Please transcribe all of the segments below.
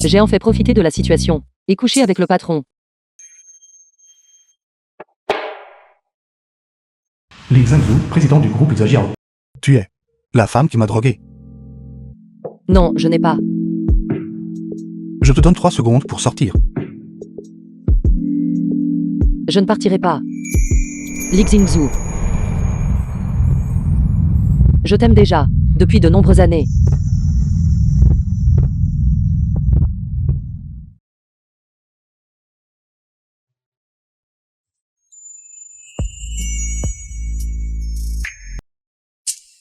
J'ai en fait profité de la situation et couché avec le patron. Lee Zhangzhou, président du groupe Zhajiao. Tu es la femme qui m'a drogué. Non, je n'ai pas. Je te donne 3 secondes pour sortir. Je ne partirai pas. Li Xingzhu. Je t'aime déjà, depuis de nombreuses années.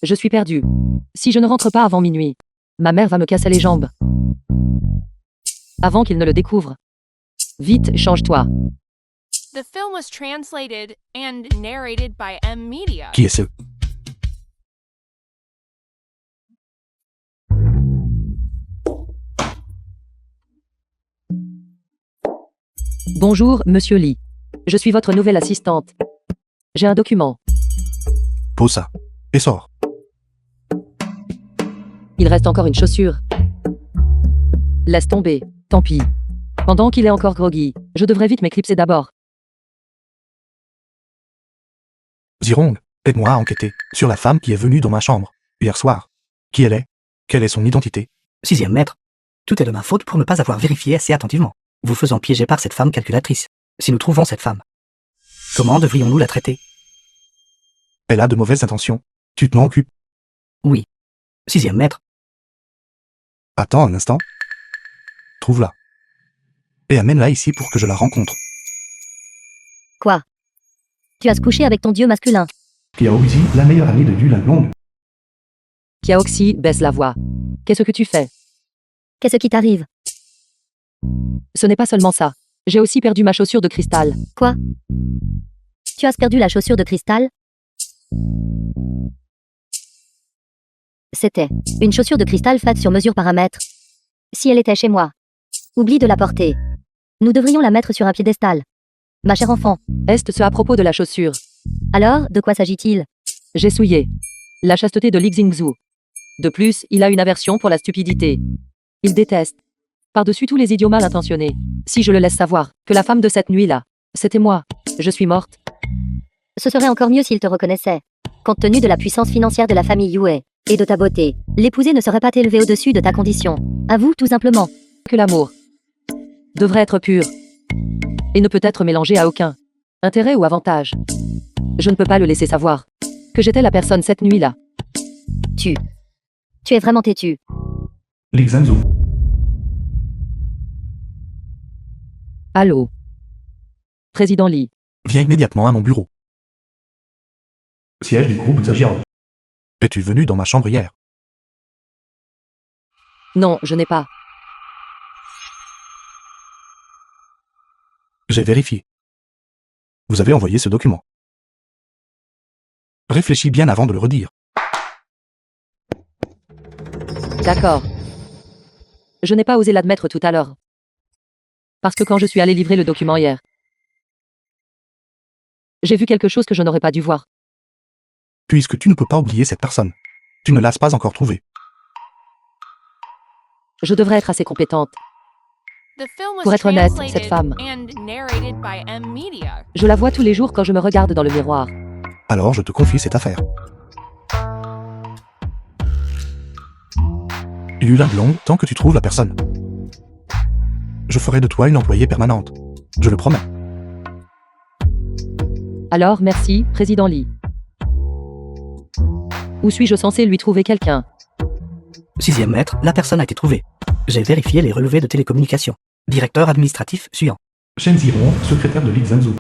Je suis perdu. Si je ne rentre pas avant minuit, ma mère va me casser les jambes. Avant qu'il ne le découvre. Vite, change-toi. The film was translated and narrated by M Media. Qui est ce? Bonjour, monsieur Lee. Je suis votre nouvelle assistante. J'ai un document. Pose ça. Et sors. Il reste encore une chaussure. Laisse tomber. Tant pis. Pendant qu'il est encore groggy, je devrais vite m'éclipser d'abord. Zirong, aide-moi à enquêter sur la femme qui est venue dans ma chambre hier soir. Qui elle est? Quelle est son identité? 6e maître. Tout est de ma faute pour ne pas avoir vérifié assez attentivement, vous faisant piéger par cette femme calculatrice. Si nous trouvons cette femme, comment devrions-nous la traiter? Elle a de mauvaises intentions. Tu t'en occupes? Oui. 6e maître. Attends un instant. Trouve-la. Et amène-la ici pour que je la rencontre. Quoi? Tu as se couché avec ton dieu masculin. Qiaoxi, la meilleure amie de Yu Langlong. Qiaoxi, baisse la voix. Qu'est-ce que tu fais? Qu'est-ce qui t'arrive? Ce n'est pas seulement ça. J'ai aussi perdu ma chaussure de cristal. Quoi? Tu as perdu la chaussure de cristal? C'était une chaussure de cristal faite sur mesure par un maître. Si elle était chez moi, oublie de la porter. Nous devrions la mettre sur un piédestal. Ma chère enfant. Est-ce à propos de la chaussure? Alors, de quoi s'agit-il? J'ai souillé la chasteté de Li Xingzhu. De plus, il a une aversion pour la stupidité. Il déteste, par-dessus tous les idiots mal intentionnés, si je le laisse savoir que la femme de cette nuit-là, c'était moi. Je suis morte. Ce serait encore mieux s'il te reconnaissait. Compte tenu de la puissance financière de la famille Yue et de ta beauté, l'épouser ne serait pas élevé au-dessus de ta condition. Avoue tout simplement que l'amour devrait être pur et ne peut être mélangé à aucun intérêt ou avantage. Je ne peux pas le laisser savoir que j'étais la personne cette nuit-là. Tu es vraiment têtu. Lee Zhangzhou. Allô? Président Lee. Viens immédiatement à mon bureau. Siège du groupe Zhajiao. Es-tu venu dans ma chambre hier? Non, je n'ai pas. J'ai vérifié. Vous avez envoyé ce document. Réfléchis bien avant de le redire. D'accord. Je n'ai pas osé l'admettre tout à l'heure. Parce que quand je suis allé livrer le document hier, j'ai vu quelque chose que je n'aurais pas dû voir. Puisque tu ne peux pas oublier cette personne. Tu ne l'as pas encore trouvée. Je devrais être assez compétente. Pour être honnête, cette femme, je la vois tous les jours quand je me regarde dans le miroir. Alors je te confie cette affaire. Yu Langlong, tant que tu trouves la personne. Je ferai de toi une employée permanente. Je le promets. Alors, merci, président Lee. Où suis-je censé lui trouver quelqu'un? 6e maître, la personne a été trouvée. J'ai vérifié les relevés de télécommunications. Directeur administratif suivant. Shen Zirong, secrétaire de Lee Zhangzhou.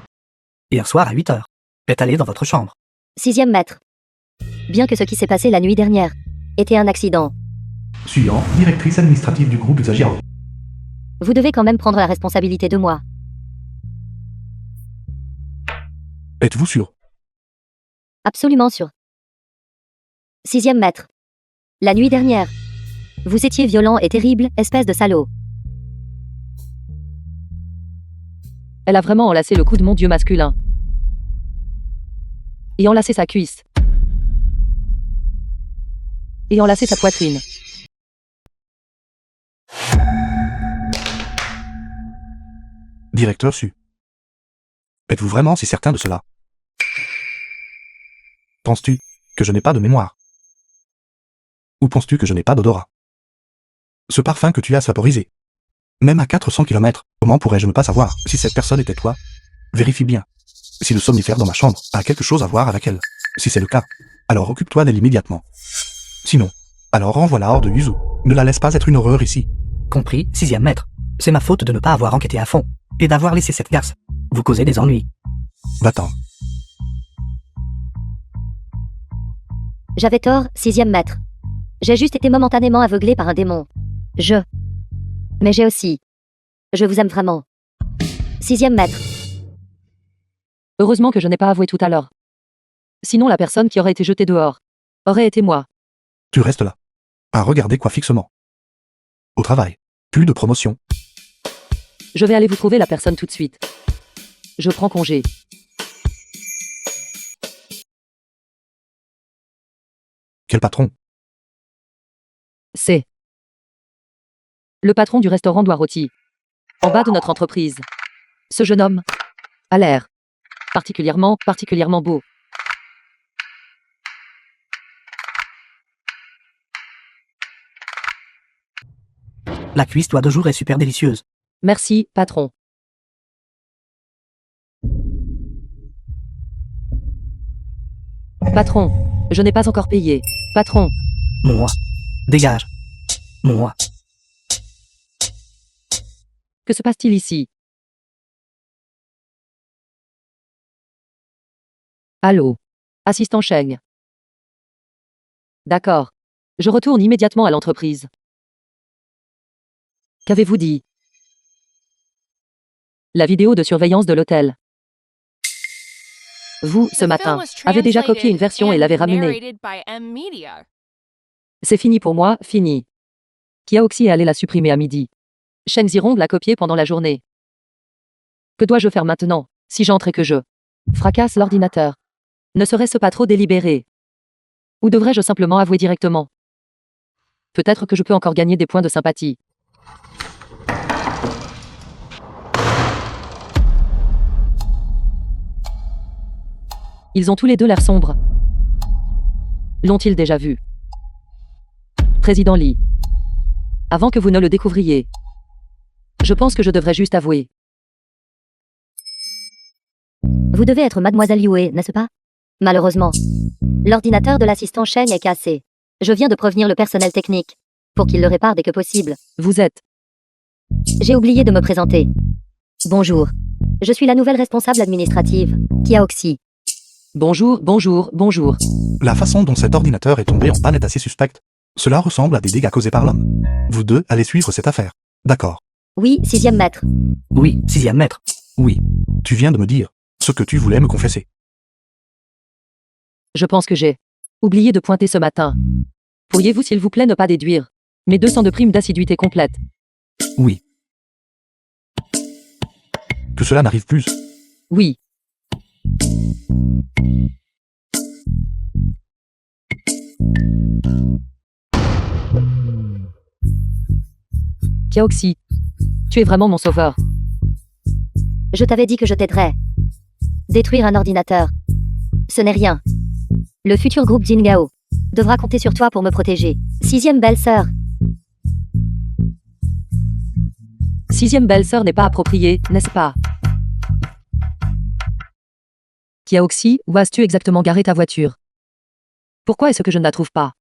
Hier soir à 8h. Est allé dans votre chambre. 6e maître. Bien que ce qui s'est passé la nuit dernière était un accident, Suivant, directrice administrative du groupe Zhajiao. vous devez quand même prendre la responsabilité de moi. Êtes-vous sûr? Absolument sûr. 6e maître. La nuit dernière, vous étiez violent et terrible, espèce de salaud. Elle a vraiment enlacé le cou de mon dieu masculin. Et enlacé sa cuisse. Et enlacé sa poitrine. Directeur Su. Êtes-vous vraiment si certain de cela? Penses-tu que je n'ai pas de mémoire? Ou penses-tu que je n'ai pas d'odorat? Ce parfum que tu as vaporisé. Même à 400 km, comment pourrais-je ne pas savoir si cette personne était toi? Vérifie bien. Si le somnifère dans ma chambre a quelque chose à voir avec elle. Si c'est le cas, alors occupe-toi d'elle immédiatement. Sinon, alors renvoie-la hors de Yuzu. Ne la laisse pas être une horreur ici. Compris, 6e maître. C'est ma faute de ne pas avoir enquêté à fond. Et d'avoir laissé cette garce vous causer des ennuis. Va-t'en. J'avais tort, 6e maître. J'ai juste été momentanément aveuglé par un démon. Mais j'ai aussi. Je vous aime vraiment. 6e maître. Heureusement que je n'ai pas avoué tout à l'heure. Sinon la personne qui aurait été jetée dehors aurait été moi. Tu restes là. À regarder quoi fixement. Au travail. Plus de promotion. Je vais aller vous trouver la personne tout de suite. Je prends congé. Quel patron? C'est le patron du restaurant Doiroti. En bas de notre entreprise. Ce jeune homme a l'air particulièrement beau. La cuisse d'oie de jour est super délicieuse. Merci, patron. Patron, je n'ai pas encore payé. Patron, Moi. Dégage. Moi. que se passe-t-il ici? Allô? Assistant Cheng. D'accord. Je retourne immédiatement à l'entreprise. Qu'avez-vous dit? La vidéo de surveillance de l'hôtel. Vous, ce The matin, film was avez déjà copié une translated version et and l'avez ramenée. narrated by M Media. C'est fini pour moi, fini. Kiaoxi est allé la supprimer à midi. Shen Zirong l'a copiée pendant la journée. Que dois-je faire maintenant, si j'entre et que je fracasse l'ordinateur? Ne serait-ce pas trop délibéré? Ou devrais-je simplement avouer directement? Peut-être que je peux encore gagner des points de sympathie. Ils ont tous les deux l'air sombres. L'ont-ils déjà vu? Président Lee. Avant que vous ne le découvriez. Je pense que je devrais juste avouer. Vous devez être Mademoiselle Yue, n'est-ce pas? Malheureusement. L'ordinateur de l'assistant Cheng est cassé. Je viens de prévenir le personnel technique. Pour qu'il le répare dès que possible. Vous êtes. J'ai oublié de me présenter. Bonjour. Je suis la nouvelle responsable administrative, Kiaoxi. Bonjour, bonjour, bonjour. La façon dont cet ordinateur est tombé en panne est assez suspecte. Cela ressemble à des dégâts causés par l'homme. Vous deux allez suivre cette affaire. D'accord. Oui, 6e maître. Oui, 6e maître. Oui. Tu viens de me dire ce que tu voulais me confesser. Je pense que j'ai oublié de pointer ce matin. Pourriez-vous s'il vous plaît ne pas déduire mes 200 de prime d'assiduité complète? Oui. Que cela n'arrive plus. Oui. Kiaoxi, tu es vraiment mon sauveur. Je t'avais dit que je t'aiderais. Détruire un ordinateur. Ce n'est rien. Le futur groupe Jingao devra compter sur toi pour me protéger. 6e belle-sœur. 6e belle-sœur n'est pas appropriée, n'est-ce pas? Kiaoxi, où as-tu exactement garé ta voiture? Pourquoi est-ce que je ne la trouve pas?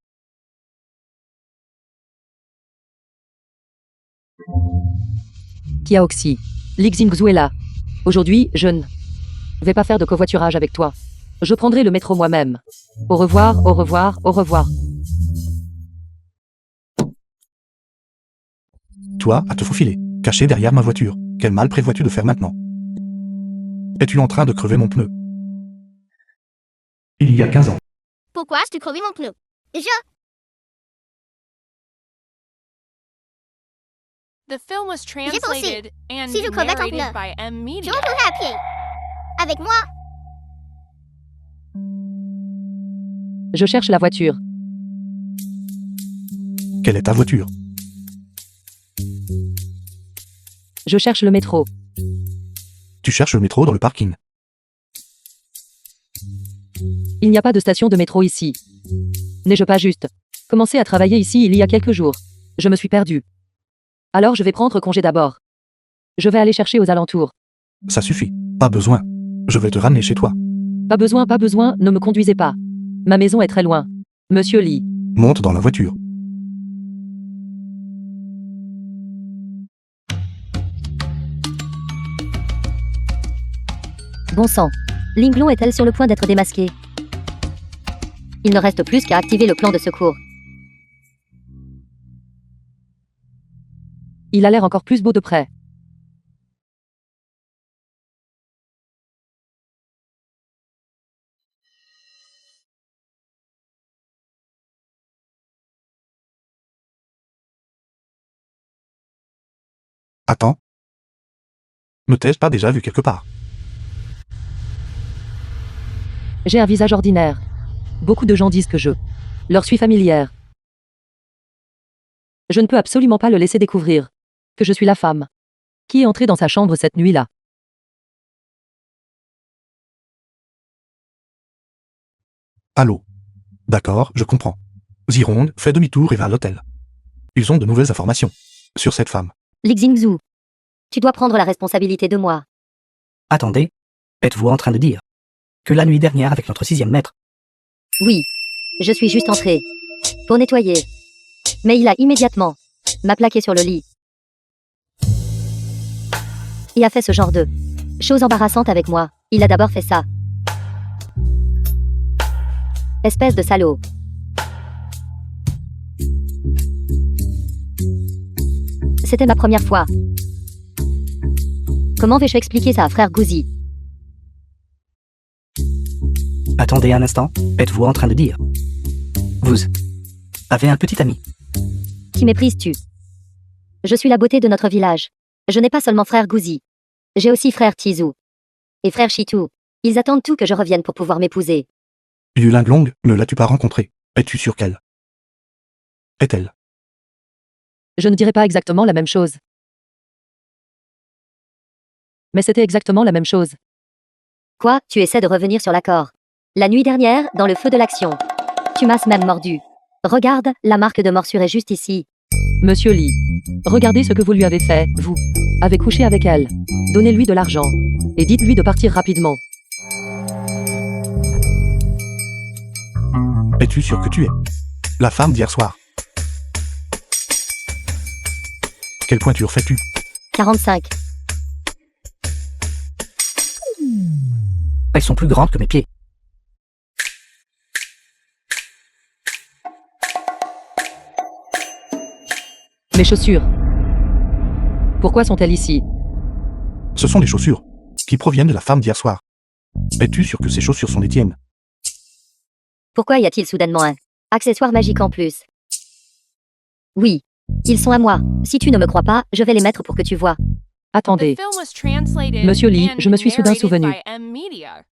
Kiaoxi, Li Xingzhu est là. Aujourd'hui, je ne vais pas faire de covoiturage avec toi. Je prendrai le métro moi-même. Au revoir, au revoir, au revoir. Toi, à te faufiler, caché derrière ma voiture. Quel mal prévois-tu de faire maintenant? Es-tu en train de crever mon pneu? Il y a 15 ans. Pourquoi as-tu crevé mon pneu? The film was translated and Si je crevais ton narrated pneu, by M Je Media. rentrerai à pied. Avec moi. Je cherche la voiture. Quelle est ta voiture? Je cherche le métro. Tu cherches le métro dans le parking. Il n'y a pas de station de métro ici. N'ai-je pas juste commencé à travailler ici il y a quelques jours? Je me suis perdu. Alors je vais prendre congé d'abord. Je vais aller chercher aux alentours. Ça suffit. Pas besoin. Je vais te ramener chez toi. Pas besoin, ne me conduisez pas. Ma maison est très loin. Monsieur Lee. Monte dans la voiture. Bon sang. Linglong est-elle sur le point d'être démasquée? Il ne reste plus qu'à activer le plan de secours. Il a l'air encore plus beau de près. Attends. Me t'ai-je pas déjà vu quelque part? J'ai un visage ordinaire. Beaucoup de gens disent que je leur suis familière. Je ne peux absolument pas le laisser découvrir que je suis la femme qui est entrée dans sa chambre cette nuit-là. Allô. D'accord, je comprends. Zironde, fais demi-tour et va à l'hôtel. Ils ont de nouvelles informations sur cette femme. Li Xingzhu. Tu dois prendre la responsabilité de moi. Attendez, êtes-vous en train de dire que la nuit dernière avec notre 6e maître, Oui. Je suis juste entrée. Pour nettoyer. Mais il a immédiatement m'a plaqué sur le lit. Il a fait ce genre de chose embarrassante avec moi. Il a d'abord fait ça. Espèce de salaud. C'était ma première fois. Comment vais-je expliquer ça à frère Gouzi? attendez un instant, êtes-vous en train de dire vous avez un petit ami? Qui méprises-tu? Je suis la beauté de notre village. Je n'ai pas seulement frère Gouzi. J'ai aussi frère Tizu. Et frère Chitu. Ils attendent tout que je revienne pour pouvoir m'épouser. Yu Linglong, ne l'as-tu pas rencontrée? Es-tu sûr qu'elle est-elle? Je ne dirais pas exactement la même chose. Mais c'était exactement la même chose. Quoi? Tu essaies de revenir sur l'accord. La nuit dernière, dans le feu de l'action. Tu m'as même mordu. Regarde, la marque de morsure est juste ici. Monsieur Lee, regardez ce que vous lui avez fait, vous. Avez couché avec elle. Donnez-lui de l'argent. Et dites-lui de partir rapidement. Es-tu sûr que tu es la femme d'hier soir? Quelle pointure fais-tu? 45. Elles sont plus grandes que mes pieds. Mes chaussures. Pourquoi sont-elles ici? Ce sont des chaussures qui proviennent de la femme d'hier soir. Es-tu sûr que ces chaussures sont les tiennes? Pourquoi y a-t-il soudainement un accessoire magique en plus? Oui. Ils sont à moi. Si tu ne me crois pas, je vais les mettre pour que tu vois. Attendez. The film was translated Monsieur Lee, and je me suis soudain narrated souvenu. by M Media.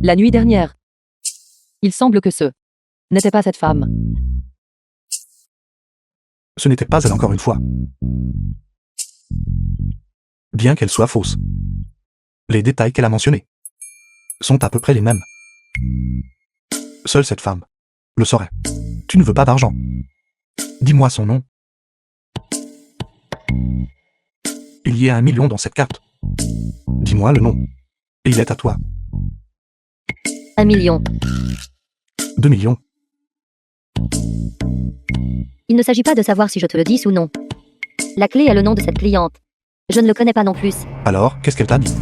La nuit dernière. Il semble que ce n'était pas cette femme. Ce n'était pas elle encore une fois. Bien qu'elle soit fausse. Les détails qu'elle a mentionnés sont à peu près les mêmes. Seule cette femme le saurait. Tu ne veux pas d'argent. Dis-moi son nom. Il y a 1 million dans cette carte. Dis-moi le nom. Et il est à toi. 1 million. 2 millions. Il ne s'agit pas de savoir si je te le dis ou non. La clé est le nom de cette cliente. Je ne le connais pas non plus. Alors, qu'est-ce qu'elle t'a dit?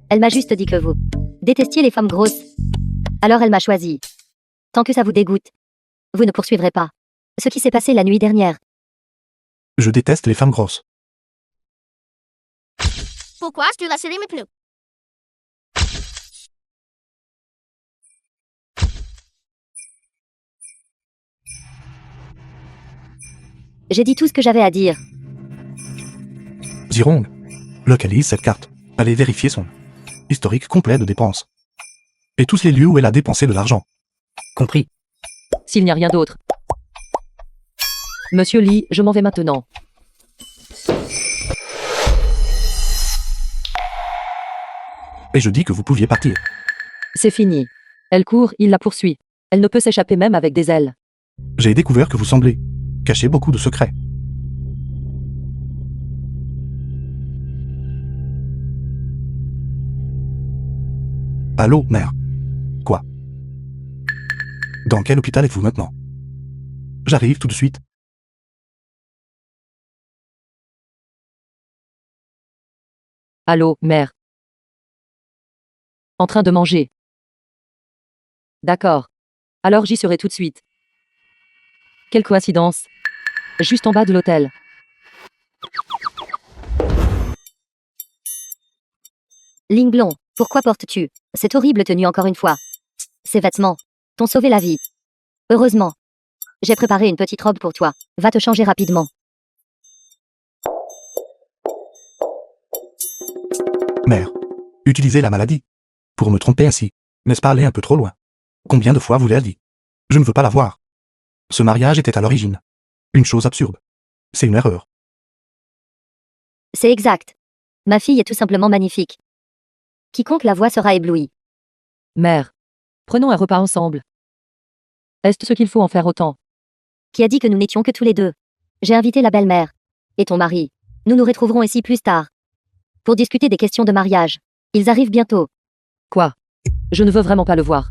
Elle m'a juste dit que vous détestiez les femmes grosses. Alors elle m'a choisi. Tant que ça vous dégoûte, vous ne poursuivrez pas ce qui s'est passé la nuit dernière. Je déteste les femmes grosses. Pourquoi tu l'as serré mes pneus? J'ai dit tout ce que j'avais à dire. Zirong, localise cette carte. Allez vérifier son historique complet de dépenses. Et tous les lieux où elle a dépensé de l'argent. Compris. S'il n'y a rien d'autre. Monsieur Lee, je m'en vais maintenant. Et je dis que vous pouviez partir. C'est fini. Elle court, il la poursuit. Elle ne peut s'échapper même avec des ailes. J'ai découvert que vous semblez cacher beaucoup de secrets. Allô, mère. Quoi? Dans quel hôpital êtes-vous maintenant? J'arrive tout de suite. Allô, mère. En train de manger. D'accord. Alors j'y serai tout de suite. Quelle coïncidence. Juste en bas de l'hôtel. Linglon, pourquoi portes-tu cette horrible tenue encore une fois? Ces vêtements t'ont sauvé la vie. Heureusement. J'ai préparé une petite robe pour toi. Va te changer rapidement. Mère, utilisez la maladie pour me tromper ainsi. N'est-ce pas aller un peu trop loin? Combien de fois vous l'avez dit? Je ne veux pas la voir. Ce mariage était à l'origine une chose absurde. C'est une erreur. C'est exact. Ma fille est tout simplement magnifique. Quiconque la voit sera ébloui. Mère. Prenons un repas ensemble. Est-ce ce qu'il faut en faire autant? Qui a dit que nous n'étions que tous les deux? J'ai invité la belle-mère. Et ton mari. Nous nous retrouverons ici plus tard. Pour discuter des questions de mariage. Ils arrivent bientôt. Quoi? Je ne veux vraiment pas le voir.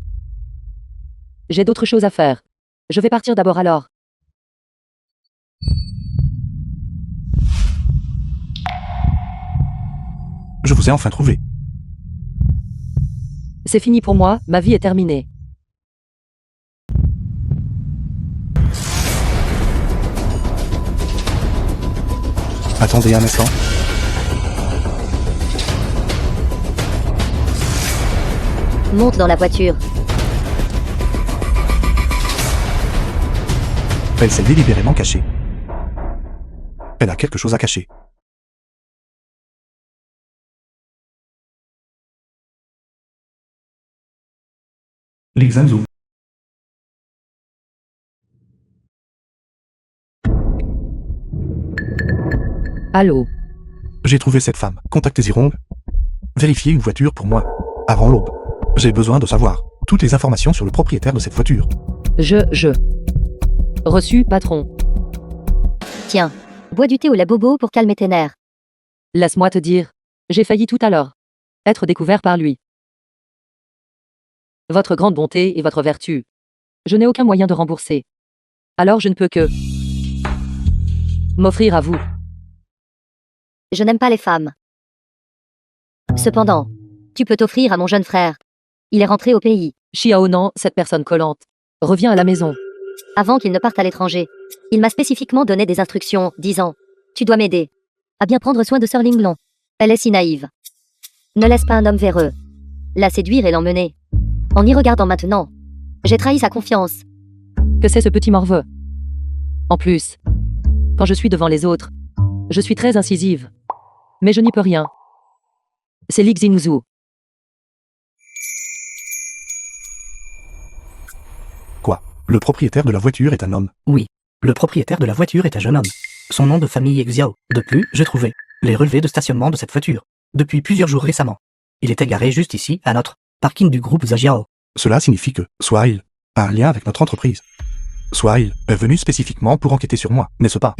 J'ai d'autres choses à faire. Je vais partir d'abord alors. Je vous ai enfin trouvé. C'est fini pour moi, ma vie est terminée. Attendez un instant. Monte dans la voiture. Elle s'est délibérément cachée. Elle a quelque chose à cacher. Lee Zhenzhou. Allô? J'ai trouvé cette femme. Contactez Zirong. Vérifiez une voiture pour moi. Avant l'aube. J'ai besoin de savoir toutes les informations sur le propriétaire de cette voiture. Reçu, patron. Tiens. Bois du thé au lait bobo pour calmer tes nerfs. Laisse-moi te dire. J'ai failli tout à l'heure être découvert par lui. Votre grande bonté et votre vertu. Je n'ai aucun moyen de rembourser. Alors je ne peux que m'offrir à vous. Je n'aime pas les femmes. Cependant, tu peux t'offrir à mon jeune frère. Il est rentré au pays. Xiaonan, cette personne collante. Reviens à la maison. Avant qu'il ne parte à l'étranger. Il m'a spécifiquement donné des instructions, disant « Tu dois m'aider à bien prendre soin de Sœur Linglon. Elle est si naïve. Ne laisse pas un homme véreux la séduire et l'emmener. En y regardant maintenant, j'ai trahi sa confiance. Que c'est ce petit morveux? En plus, quand je suis devant les autres, je suis très incisive. Mais je n'y peux rien. C'est Li Xingzhu. Quoi? Le propriétaire de la voiture est un homme? Oui. Le propriétaire de la voiture est un jeune homme. Son nom de famille est Xiao. De plus, j'ai trouvé les relevés de stationnement de cette voiture. Depuis plusieurs jours récemment. Il est garé juste ici, à notre parking du groupe Zajiao. Cela signifie que, soit il a un lien avec notre entreprise, soit il est venu spécifiquement pour enquêter sur moi, n'est-ce pas?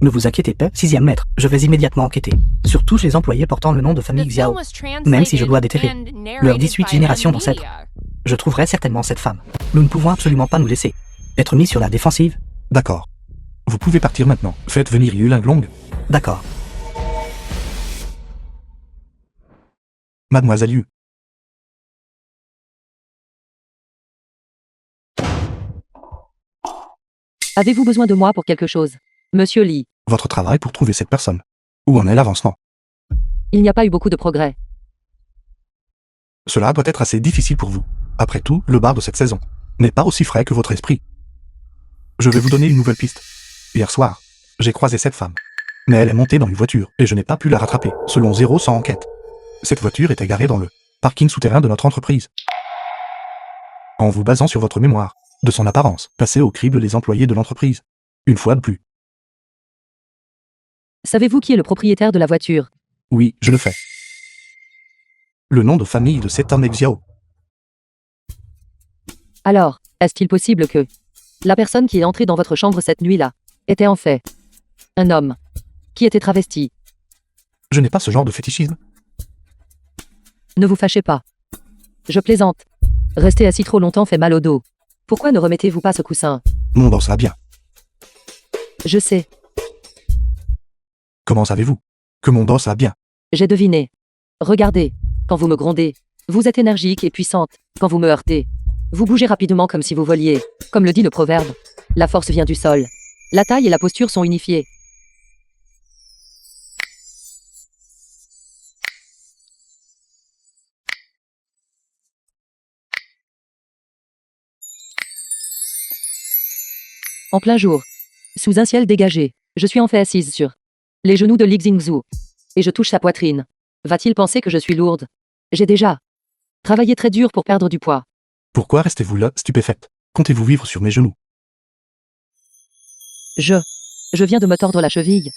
Ne vous inquiétez pas, 6e maître, je vais immédiatement enquêter sur tous les employés portant le nom de famille The Xiao. film was translated Même si je dois déterrer and leurs narrated 18 by générations Media. d'ancêtres. Je trouverai certainement cette femme. Nous ne pouvons absolument pas nous laisser être mis sur la défensive. D'accord. Vous pouvez partir maintenant. Faites venir Yu Linglong. D'accord. Mademoiselle Yu. Avez-vous besoin de moi pour quelque chose? Monsieur Li, Votre travail pour trouver cette personne. Où en est l'avancement? il n'y a pas eu beaucoup de progrès. Cela doit être assez difficile pour vous. Après tout, le bar de cette saison n'est pas aussi frais que votre esprit. Je vais vous donner une nouvelle piste. Hier soir, j'ai croisé cette femme. Mais elle est montée dans une voiture et je n'ai pas pu la rattraper, selon Zéro sans enquête. Cette voiture était garée dans le parking souterrain de notre entreprise. En vous basant sur votre mémoire de son apparence, passez au crible les employés de l'entreprise. Une fois de plus. Savez-vous qui est le propriétaire de la voiture? Oui, je le fais. Le nom de famille de cet homme est Xiao. Alors, est-il possible que la personne qui est entrée dans votre chambre cette nuit-là était en fait un homme qui était travesti? Je n'ai pas ce genre de fétichisme. Ne vous fâchez pas. Je plaisante. Rester assis trop longtemps fait mal au dos. Pourquoi ne remettez-vous pas ce coussin? Mon boss va bien. Je sais, Comment savez-vous que mon boss va bien? j'ai deviné. Regardez, quand vous me grondez, vous êtes énergique et puissante. Quand vous me heurtez, vous bougez rapidement comme si vous voliez. Comme le dit le proverbe, la force vient du sol. La taille et la posture sont unifiées. En plein jour, sous un ciel dégagé, je suis en fait assise sur les genoux de Li Xingzhu. Et je touche sa poitrine. Va-t-il penser que je suis lourde? J'ai déjà travaillé très dur pour perdre du poids. Pourquoi restez-vous là, stupéfaite? Comptez-vous vivre sur mes genoux? Je viens de me tordre la cheville.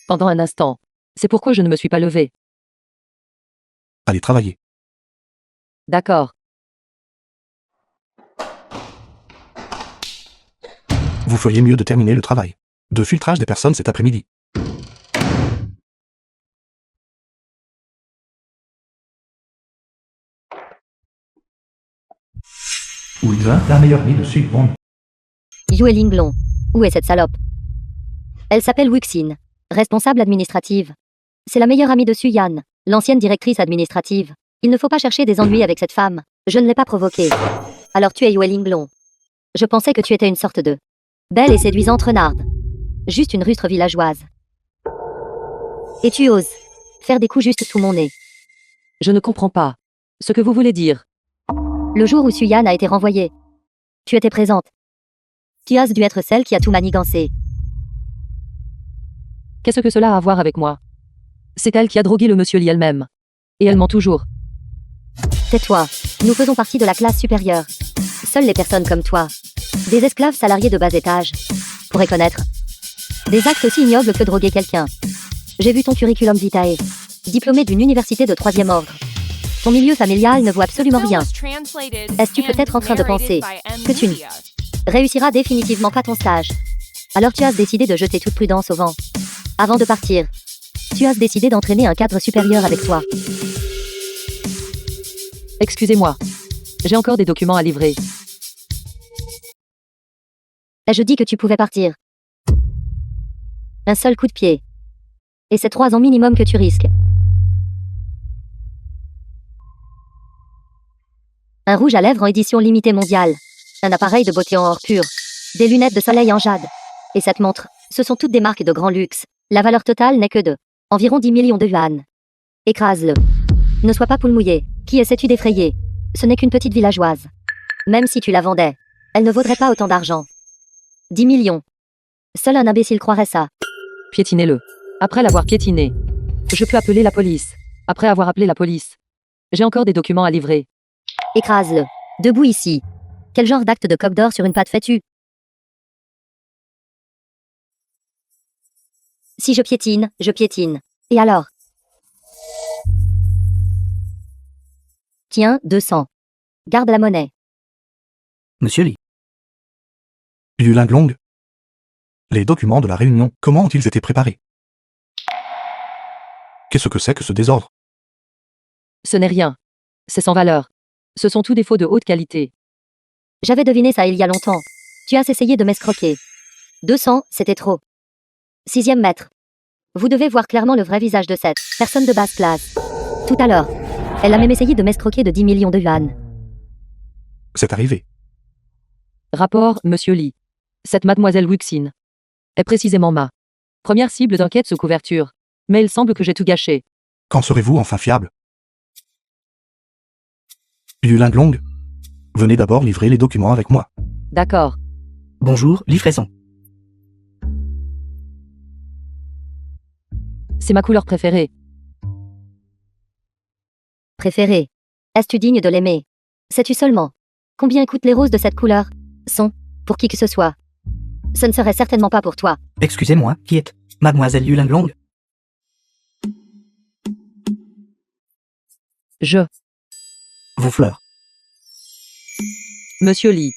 Pendant un instant. C'est pourquoi je ne me suis pas levée. Allez travailler. D'accord. Vous feriez mieux de terminer le travail de filtrage des personnes cet après-midi. Où il va, la meilleure amie de Sugwon. Yue Linglong. Où est cette salope? Elle s'appelle Wuxin, responsable administrative. C'est la meilleure amie de Suyan, l'ancienne directrice administrative. Il ne faut pas chercher des ennuis avec cette femme. Je ne l'ai pas provoquée. Alors tu es Yue Linglong. Je pensais que tu étais une sorte de belle et séduisante renarde. Juste une rustre villageoise. Et tu oses faire des coups juste sous mon nez. Je ne comprends pas ce que vous voulez dire. Le jour où Suyan a été renvoyée, tu étais présente. Tu as dû être celle qui a tout manigancé. Qu'est-ce que cela a à voir avec moi? C'est elle qui a drogué le monsieur Li elle-même. Et elle ment toujours. Tais-toi. Nous faisons partie de la classe supérieure. Seules les personnes comme toi, des esclaves salariés de bas étage, pourraient connaître des actes aussi ignobles que droguer quelqu'un. J'ai vu ton curriculum vitae. Diplômé d'une université de 3e ordre. Ton milieu familial ne vaut absolument rien. Est-ce tu peut-être en train de penser que tu réussiras définitivement pas ton stage? Alors tu as décidé de jeter toute prudence au vent. Avant de partir, tu as décidé d'entraîner un cadre supérieur avec toi. Excusez-moi. J'ai encore des documents à livrer. Ai-je dit que tu pouvais partir? Un seul coup de pied. Et c'est 3 ans minimum que tu risques. Un rouge à lèvres en édition limitée mondiale. Un appareil de beauté en or pur. Des lunettes de soleil en jade. Et cette montre, ce sont toutes des marques de grand luxe. La valeur totale n'est que de environ 10 millions de yuan. Écrase-le. Ne sois pas poule mouillée. Qui essaie-tu d'effrayer? Ce n'est qu'une petite villageoise. Même si tu la vendais, elle ne vaudrait pas autant d'argent. 10 millions. Seul un imbécile croirait ça. Piétinez-le. Après l'avoir piétiné, je peux appeler la police. Après avoir appelé la police, j'ai encore des documents à livrer. Écrase-le. Debout ici. Quel genre d'acte de coq d'or sur une patte fais-tu? Si je piétine, je piétine. Et alors? Tiens, 200. Garde la monnaie. Monsieur Li. Yu Linglong. Les documents de la réunion, comment ont-ils été préparés? Qu'est-ce que c'est que ce désordre? Ce n'est rien. C'est sans valeur. Ce sont tous des faux de haute qualité. J'avais deviné ça il y a longtemps. Tu as essayé de m'escroquer. 200, c'était trop. 6e maître. Vous devez voir clairement le vrai visage de cette personne de basse classe. Tout à l'heure, elle a même essayé de m'escroquer de 10 millions de yuan. C'est arrivé. Rapport, monsieur Li. Cette mademoiselle Wuxin est précisément ma première cible d'enquête sous couverture. Mais il semble que j'ai tout gâché. Quand serez-vous enfin fiable? Yu Linglong. Venez d'abord livrer les documents avec moi. D'accord. Bonjour, livraison. C'est ma couleur préférée. Préféré. Es-tu digne de l'aimer? Sais-tu seulement combien coûtent les roses de cette couleur? Sont, pour qui que ce soit. Ce ne serait certainement pas pour toi. Excusez-moi, qui est mademoiselle Yu Linglong? Je. Vos fleurs. Monsieur Lee.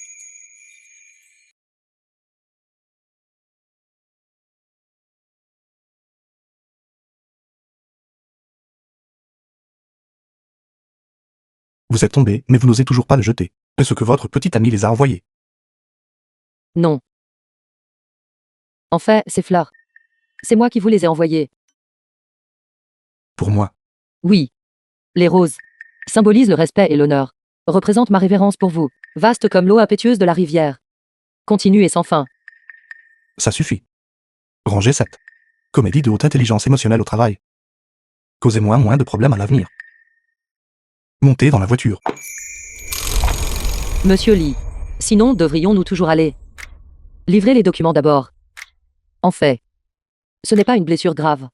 Vous êtes tombé, mais vous n'osez toujours pas le jeter. Est-ce que votre petit ami les a envoyés? Non. En fait, ces fleurs. C'est moi qui vous les ai envoyées. Pour moi. Oui. Les roses symbolisent le respect et l'honneur. Représentent ma révérence pour vous, vaste comme l'eau impétueuse de la rivière. Continue et sans fin. Ça suffit. Rangez cette comédie de haute intelligence émotionnelle au travail. Causez-moi moins de problèmes à l'avenir. Montez dans la voiture. Monsieur Lee. Sinon, devrions-nous toujours aller? Livrez les documents d'abord. En fait, ce n'est pas une blessure grave.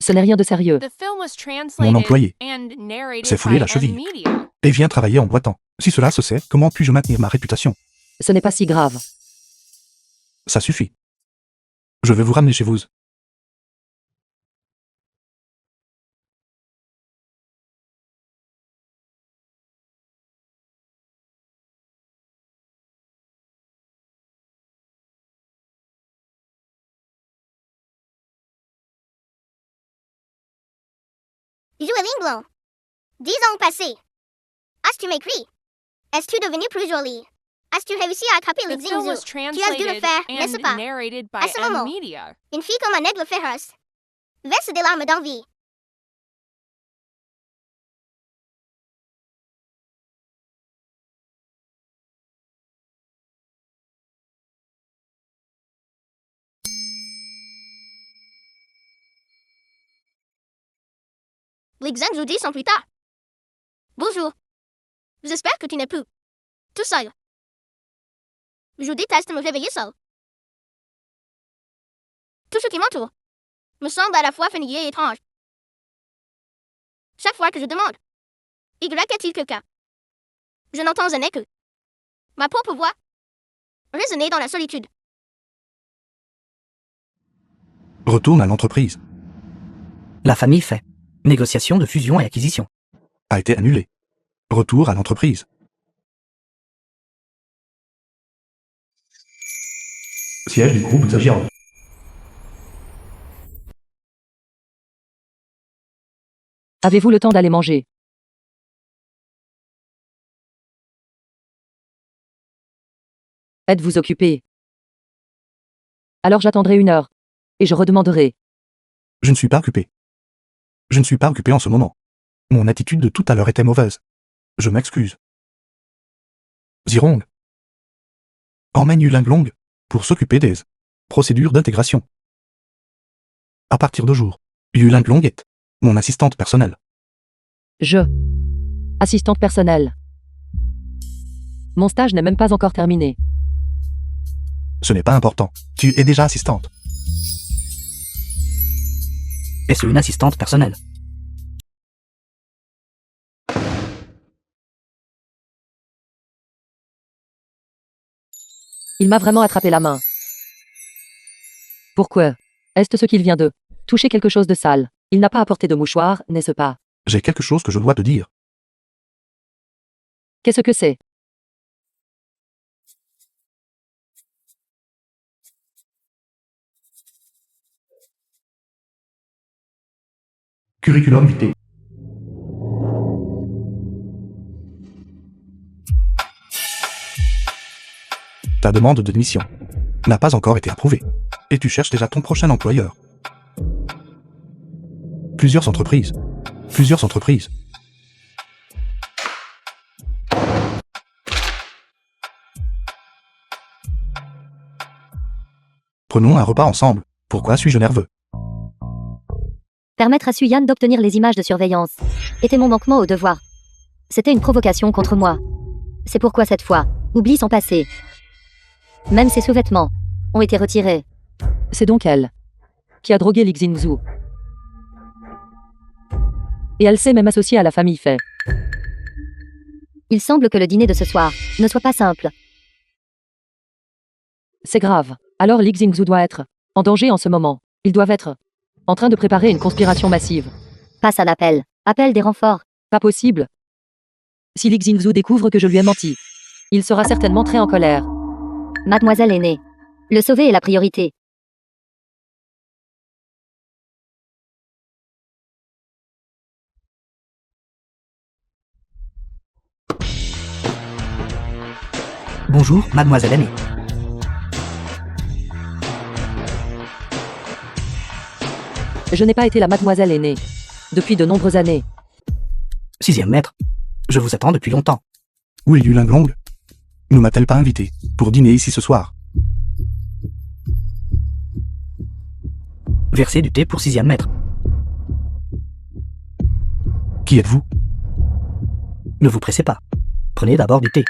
Ce n'est rien de sérieux. The film was Mon translated employé and narrated s'est foulé by la cheville Media. et vient travailler en boitant. Si cela se sait, comment puis-je maintenir ma réputation? Ce n'est pas si grave. Ça suffit. Je vais vous ramener chez vous. Joëline Blanc. 10 ans passés. As-tu m'écrit? Es-tu devenu plus jolie? As-tu réussi à attraper The les film was Xingzhou? Tu as dû le translated faire, n'est-ce and pas? narrated by À ce moment. Media. Une fille comme un aigle féroce. Verse des larmes d'envie. Les Xingzhou 10 ans plus tard. Bonjour. J'espère que tu n'es plus tout seul. Je déteste me réveiller seul. Tout ce qui m'entoure me semble à la fois familier et étrange. Chaque fois que je demande, y a-t-il quelqu'un? Je n'entends un écho. Ma propre voix résonner dans la solitude. Retourne à l'entreprise. La famille fait. Négociation de fusion et acquisition. A été annulée. Retour à l'entreprise. Siège du groupe Zajiao. Avez-vous le temps d'aller manger? Êtes-vous occupé? Alors j'attendrai 1 heure. Et je redemanderai. Je ne suis pas occupé. Je ne suis pas occupé en ce moment. Mon attitude de tout à l'heure était mauvaise. Je m'excuse. Zirong. Emmène Yuling Long pour s'occuper des procédures d'intégration. À partir de jour, Yuling Long est mon assistante personnelle. Je. Assistante personnelle. Mon stage n'est même pas encore terminé. Ce n'est pas important. Tu es déjà assistante. Est-ce une assistante personnelle? Il m'a vraiment attrapé la main. Pourquoi? Est-ce ce qu'il vient de toucher quelque chose de sale? Il n'a pas apporté de mouchoir, n'est-ce pas? J'ai quelque chose que je dois te dire. Qu'est-ce que c'est? Curriculum vitae. Ta demande de démission n'a pas encore été approuvée. Et tu cherches déjà ton prochain employeur. Plusieurs entreprises. Plusieurs entreprises. Prenons un repas ensemble. Pourquoi suis-je nerveux? Permettre à Suyan d'obtenir les images de surveillance était mon manquement au devoir. C'était une provocation contre moi. C'est pourquoi cette fois, oublie son passé. Même ses sous-vêtements ont été retirés. C'est donc elle qui a drogué Li Xingzhou. Et elle s'est même associée à la famille Fei. Il semble que le dîner de ce soir ne soit pas simple. C'est grave. Alors Li Xingzhou doit être en danger en ce moment. Ils doivent être en train de préparer une conspiration massive. Passe à l'appel. Appelle des renforts. Pas possible. Si Li Xingzhu découvre que je lui ai menti, il sera certainement très en colère. Mademoiselle aînée. Le sauver est la priorité. Bonjour, mademoiselle aînée. Je n'ai pas été la mademoiselle aînée. Depuis de nombreuses années. 6e maître. Je vous attends depuis longtemps. Où est Yu Linglong? Ne m'a-t-elle pas invité pour dîner ici ce soir? Versez du thé pour 6e maître. Qui êtes-vous? Ne vous pressez pas. Prenez d'abord du thé.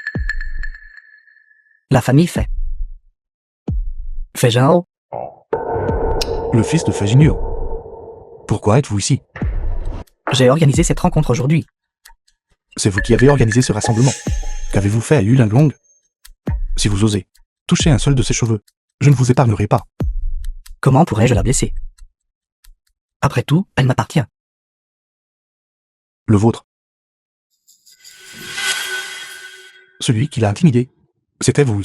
La famille Fei. Fei Zhenhao. Le fils de Fei Jinyu. Pourquoi êtes-vous ici? J'ai organisé cette rencontre aujourd'hui. C'est vous qui avez organisé ce rassemblement. Qu'avez-vous fait à Yu Linglong? Si vous osez toucher un seul de ses cheveux, je ne vous épargnerai pas. Comment pourrais-je la blesser? Après tout, elle m'appartient. Le vôtre. Celui qui l'a intimidé, c'était vous.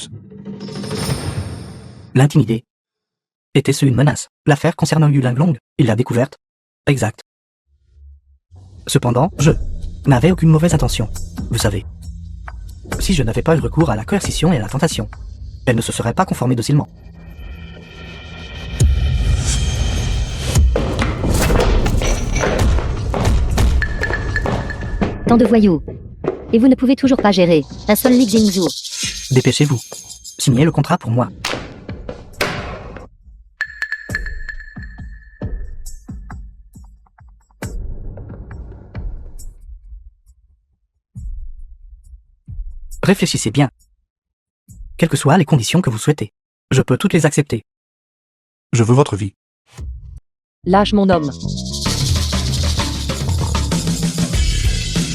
L'intimider. Était-ce une menace? L'affaire concernant Yu Linglong, il l'a découverte? Exact. Cependant, je n'avais aucune mauvaise intention. Vous savez. Si je n'avais pas eu recours à la coercition et à la tentation, elle ne se serait pas conformée docilement. Tant de voyous. Et vous ne pouvez toujours pas gérer un seul Li Xingzhu. Dépêchez-vous. Signez le contrat pour moi. Réfléchissez bien. Quelles que soient les conditions que vous souhaitez, je peux toutes les accepter. Je veux votre vie. Lâche mon homme.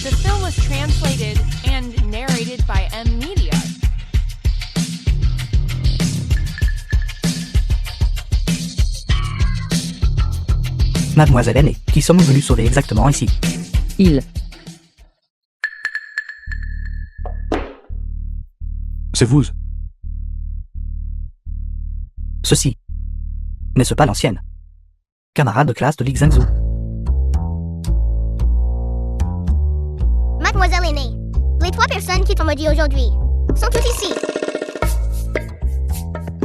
The film was translated and narrated by M Media. Mademoiselle aînée, qui sommes-nous venus sauver exactement ici? Il. C'est vous. Ceci. N'est-ce pas l'ancienne camarade de classe de Li Xingzhu? Mademoiselle aînée, les 3 personnes qui t'ont maudit aujourd'hui sont toutes ici.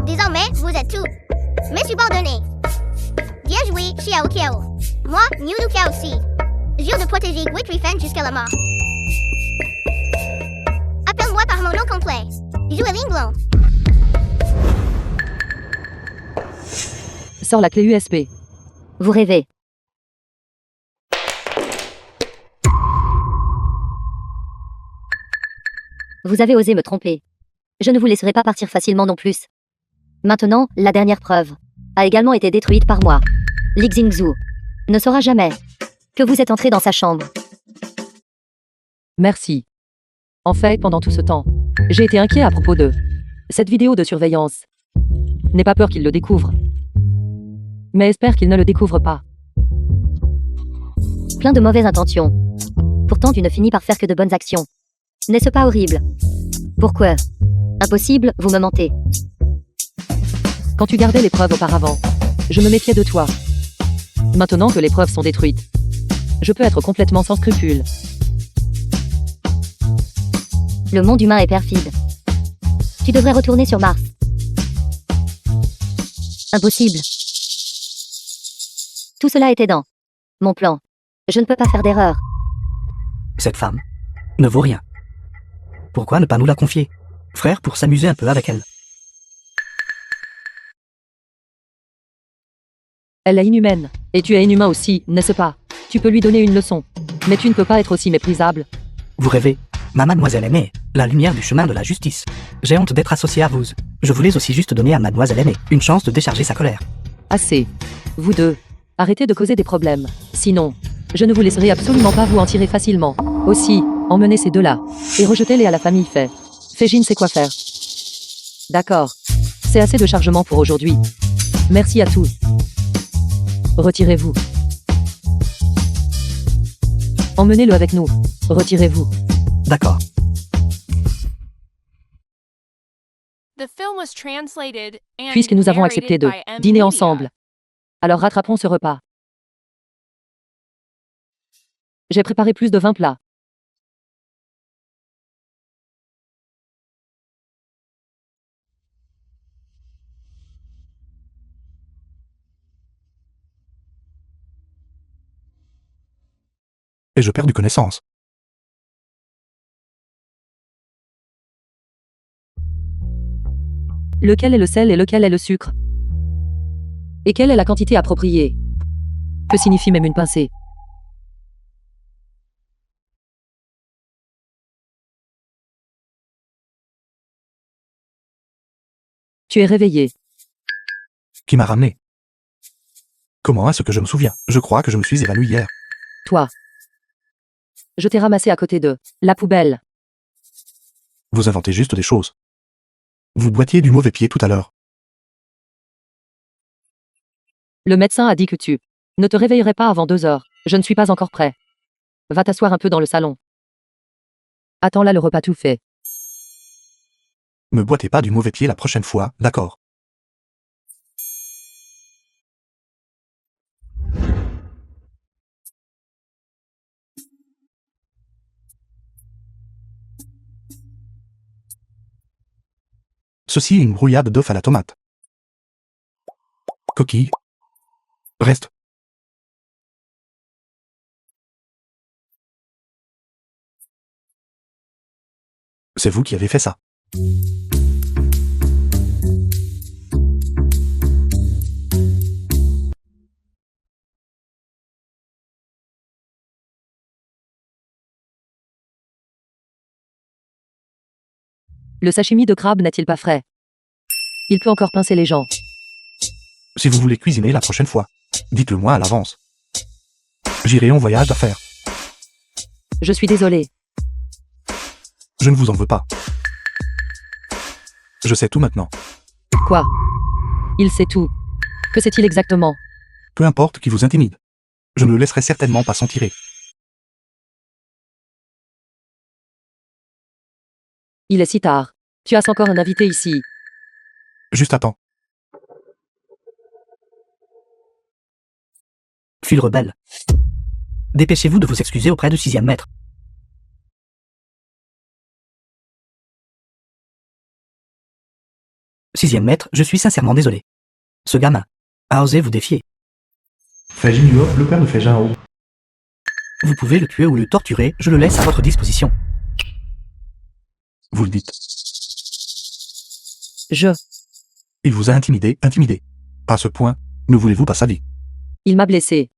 Désormais, vous êtes tous mes subordonnés. Bien joué, Xiao Kiao. Moi, Niu Luka aussi. Jure de protéger Gui Trifen jusqu'à la mort. Appelle-moi par mon nom complet. Zhu Linglong. Sors la clé USB. Vous rêvez. Vous avez osé me tromper. Je ne vous laisserai pas partir facilement non plus. Maintenant, la dernière preuve a également été détruite par moi. Li Xingzhu ne saura jamais que vous êtes entré dans sa chambre. Merci. En fait, pendant tout ce temps, j'ai été inquiet à propos de cette vidéo de surveillance. N'aie pas peur qu'il le découvre. Mais espère qu'il ne le découvre pas. Plein de mauvaises intentions. Pourtant, tu ne finis par faire que de bonnes actions. N'est-ce pas horrible? Pourquoi? Impossible, vous me mentez. Quand tu gardais les preuves auparavant, je me méfiais de toi. Maintenant que les preuves sont détruites, je peux être complètement sans scrupules. Le monde humain est perfide. Tu devrais retourner sur Mars. Impossible. Tout cela était dans mon plan. Je ne peux pas faire d'erreur. Cette femme ne vaut rien. Pourquoi ne pas nous la confier, frère, pour s'amuser un peu avec elle? Elle est inhumaine. Et tu es inhumain aussi, n'est-ce pas? Tu peux lui donner une leçon. Mais tu ne peux pas être aussi méprisable. Vous rêvez, ma mademoiselle aînée, la lumière du chemin de la justice. J'ai honte d'être associé à vous. Je voulais aussi juste donner à mademoiselle aînée une chance de décharger sa colère. Assez. Vous deux. Arrêtez de causer des problèmes. Sinon, je ne vous laisserai absolument pas vous en tirer facilement. Aussi, emmenez ces deux-là. Et rejetez-les à la famille Fei. Feijin sait quoi faire. D'accord. C'est assez de chargement pour aujourd'hui. Merci à tous. Retirez-vous. Emmenez-le avec nous. Retirez-vous. D'accord. The film was translated and Puisque nous avons accepté de narrated by M. dîner Media. ensemble. Alors rattrapons ce repas. J'ai préparé plus de 20 plats. Et je perds du connaissance. Lequel est le sel et lequel est le sucre? Et quelle est la quantité appropriée? Que signifie même une pincée? Tu es réveillé. Qui m'a ramené? Comment est-ce que je me souviens? Je crois que je me suis évanoui hier. Toi. Je t'ai ramassé à côté de la poubelle. Vous inventez juste des choses. Vous boitiez du mauvais pied tout à l'heure. Le médecin a dit que tu ne te réveillerais pas avant 2 heures. Je ne suis pas encore prêt. Va t'asseoir un peu dans le salon. Attends là le repas tout fait. Me boitez pas du mauvais pied la prochaine fois, d'accord? Ceci est une brouillade d'œufs à la tomate. Coquille. Reste. C'est vous qui avez fait ça. Le sashimi de crabe n'est-il pas frais? Il peut encore pincer les gens. Si vous voulez cuisiner la prochaine fois, dites-le moi à l'avance. J'irai en voyage d'affaires. Je suis désolé. Je ne vous en veux pas. Je sais tout maintenant. Quoi? Il sait tout. Que sait-il exactement? Peu importe qui vous intimide. Je ne le laisserai certainement pas s'en tirer. Il est si tard. Tu as encore un invité ici. Juste à temps. File rebelle. Dépêchez-vous de vous excuser auprès du 6e maître. Sixième maître, je suis sincèrement désolé. Ce gamin a osé vous défier. Feijin Yuo, le père de Feijin Hao. Vous pouvez le tuer ou le torturer, je le laisse à votre disposition. Vous le dites. Il vous a intimidé. À ce point, ne voulez-vous pas sa vie? Il m'a blessé.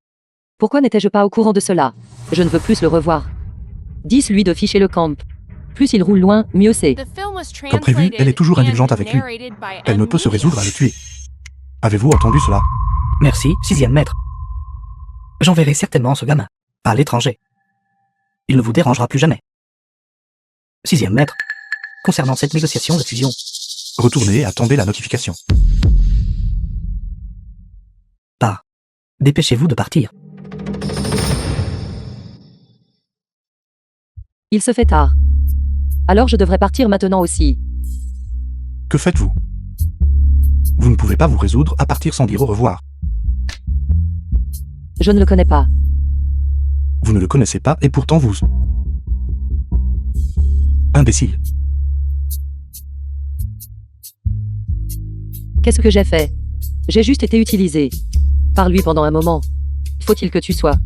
Pourquoi n'étais-je pas au courant de cela? Je ne veux plus le revoir. 10 lui de ficher le camp. Plus il roule loin, mieux c'est. The film was Comme prévu, elle est toujours translated indulgente and avec lui. narrated by Elle ne M. peut se Media. résoudre à le tuer. Avez-vous entendu cela? Merci, 6e maître. J'enverrai certainement ce gamin à l'étranger. Il ne vous dérangera plus jamais. 6e maître, concernant cette négociation de fusion, Retournez et attendez la notification. dépêchez-vous de partir. Il se fait tard. Alors je devrais partir maintenant aussi. Que faites-vous? Vous ne pouvez pas vous résoudre à partir sans dire au revoir. Je ne le connais pas. Vous ne le connaissez pas et pourtant vous... Imbécile. Qu'est-ce que j'ai fait? J'ai juste été utilisé par lui pendant un moment. Faut-il que tu sois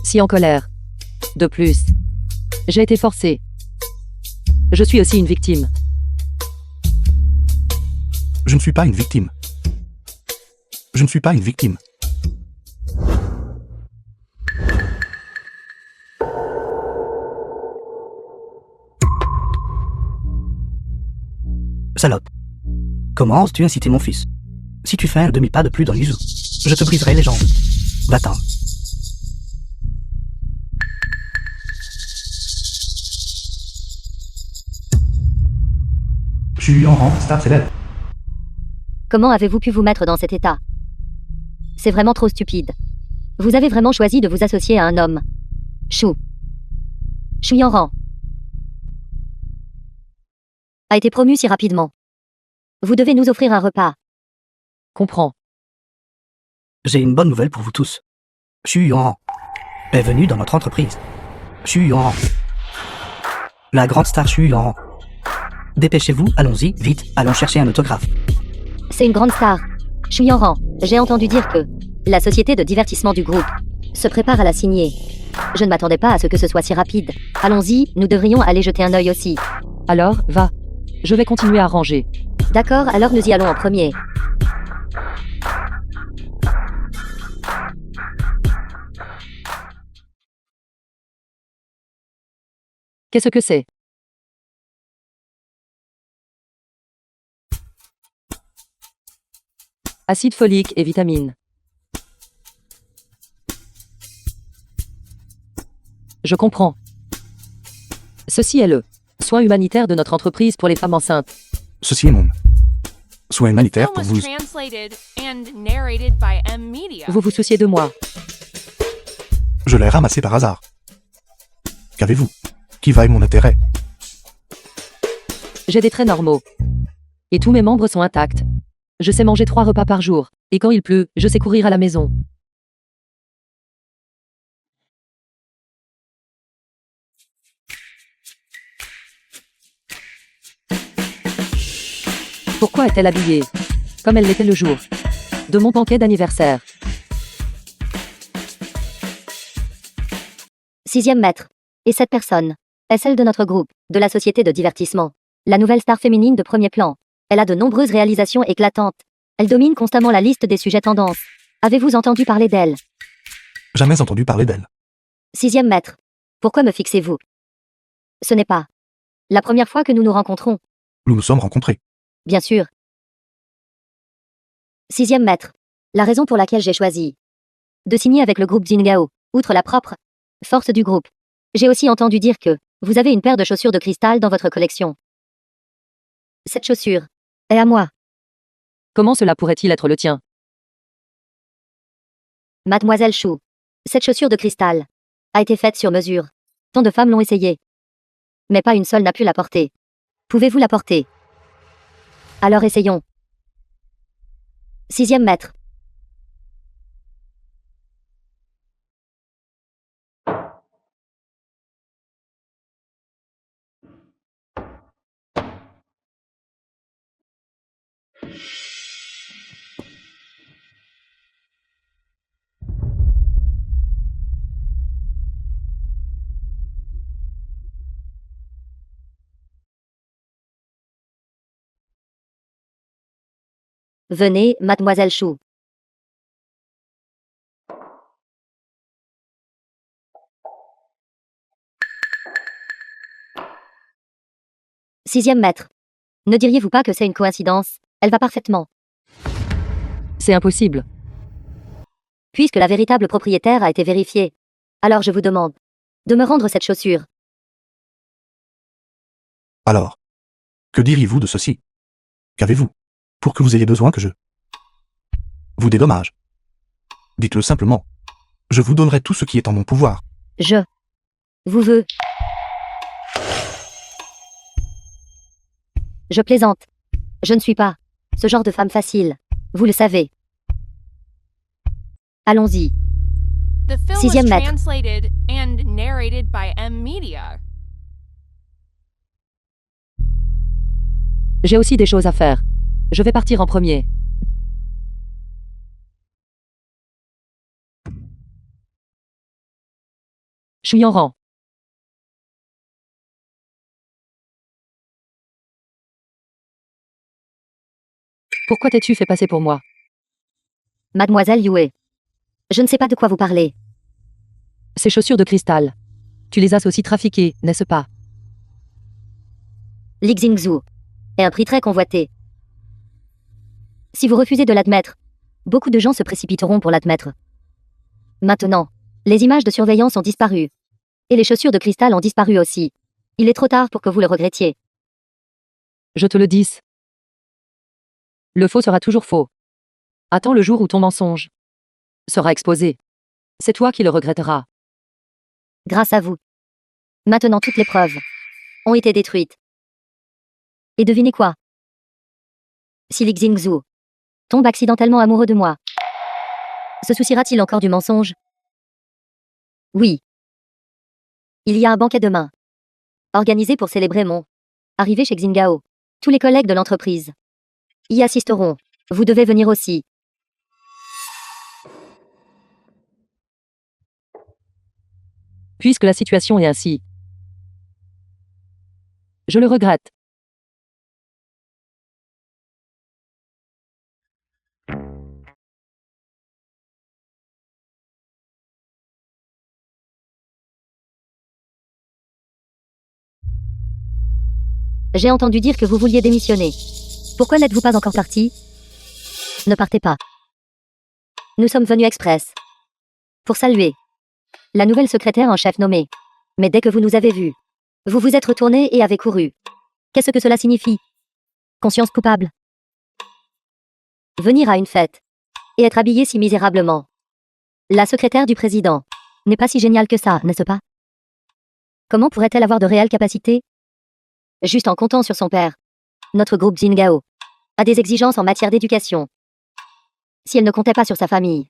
si en colère? De plus, j'ai été forcé. Je suis aussi une victime. Je ne suis pas une victime. Je ne suis pas une victime. Salope. Comment oses-tu inciter mon fils? Si tu fais un demi-pas de plus dans l'usou, je te briserai les jambes. Va-t'en. Je suis en rang, Star Célèbre. Comment avez-vous pu vous mettre dans cet état? C'est vraiment trop stupide. Vous avez vraiment choisi de vous associer à un homme. Chou. Shui en rang. A été promu si rapidement. Vous devez nous offrir un repas. Comprends. J'ai une bonne nouvelle pour vous tous. Xu Yuan est venu dans notre entreprise. Xu Yuan. La grande star Xu Yuan. Dépêchez-vous, allons-y, vite, allons chercher un autographe. C'est une grande star. Shui en rang. J'ai entendu dire que la société de divertissement du groupe se prépare à la signer. Je ne m'attendais pas à ce que ce soit si rapide. Allons-y, nous devrions aller jeter un œil aussi. Alors, va. Je vais continuer à ranger. D'accord, alors nous y allons en premier. Qu'est-ce que c'est? Acide folique et vitamines. Je comprends. Ceci est le soin humanitaire de notre entreprise pour les femmes enceintes. Ceci est mon soin The humanitaire film pour was vous. translated and narrated by M Media. Vous vous souciez de moi. Je l'ai ramassé par hasard. Qu'avez-vous? Qui vaille mon intérêt? J'ai des traits normaux. Et tous mes membres sont intacts. Je sais manger 3 repas par jour. Et quand il pleut, je sais courir à la maison. Pourquoi est-elle habillée comme elle l'était le jour de mon banquet d'anniversaire? 6e maître. Et cette personne est celle de notre groupe, de la société de divertissement. La nouvelle star féminine de premier plan. Elle a de nombreuses réalisations éclatantes. Elle domine constamment la liste des sujets tendances. Avez-vous entendu parler d'elle? Jamais entendu parler d'elle. 6e maître. Pourquoi me fixez-vous? Ce n'est pas la première fois que nous nous rencontrons. Nous nous sommes rencontrés. Bien sûr. 6e maître. La raison pour laquelle j'ai choisi de signer avec le groupe Jingao, outre la propre force du groupe. J'ai aussi entendu dire que vous avez une paire de chaussures de cristal dans votre collection. Cette chaussure est à moi. Comment cela pourrait-il être le tien? Mademoiselle Chou. Cette chaussure de cristal a été faite sur mesure. Tant de femmes l'ont essayée. Mais pas une seule n'a pu la porter. Pouvez-vous la porter? Alors essayons. 6e maître. Venez, Mademoiselle Chou. Sixième maître. Ne diriez-vous pas que c'est une coïncidence? Elle va parfaitement. C'est impossible. Puisque la véritable propriétaire a été vérifiée. Alors je vous demande de me rendre cette chaussure. Alors, que diriez-vous de ceci? Qu'avez-vous pour que vous ayez besoin que je vous dédommage? Dites-le simplement. Je vous donnerai tout ce qui est en mon pouvoir. Je vous veux. Je plaisante. Je ne suis pas ce genre de femme facile. Vous le savez. Allons-y. The film was Sixième maître. translated and narrated by M Media. J'ai aussi des choses à faire. Je vais partir en premier. Je suis en rang. Pourquoi t'es-tu fait passer pour moi? Mademoiselle Yue. Je ne sais pas de quoi vous parlez. Ces chaussures de cristal. Tu les as aussi trafiquées, n'est-ce pas? L'Ixingzhu est un prix très convoité. Si vous refusez de l'admettre, beaucoup de gens se précipiteront pour l'admettre. Maintenant, les images de surveillance ont disparu. Et les chaussures de cristal ont disparu aussi. Il est trop tard pour que vous le regrettiez. Je te le dis. Le faux sera toujours faux. Attends le jour où ton mensonge sera exposé. C'est toi qui le regretteras. Grâce à vous. Maintenant toutes les preuves ont été détruites. Et devinez quoi? Si Li Xingzhu tombe accidentellement amoureux de moi, se souciera-t-il encore du mensonge? Oui. Il y a un banquet demain, organisé pour célébrer mon arrivée chez Xingao. Tous les collègues de l'entreprise y assisteront. Vous devez venir aussi. Puisque la situation est ainsi, je le regrette. J'ai entendu dire que vous vouliez démissionner. Pourquoi n'êtes-vous pas encore parti? Ne partez pas. Nous sommes venus express pour saluer la nouvelle secrétaire en chef nommée. Mais dès que vous nous avez vus, vous vous êtes retourné et avez couru. Qu'est-ce que cela signifie? Conscience coupable. Venir à une fête et être habillé si misérablement. La secrétaire du président n'est pas si géniale que ça, n'est-ce pas? Comment pourrait-elle avoir de réelles capacités? Juste en comptant sur son père. Notre groupe Xingao a des exigences en matière d'éducation. Si elle ne comptait pas sur sa famille,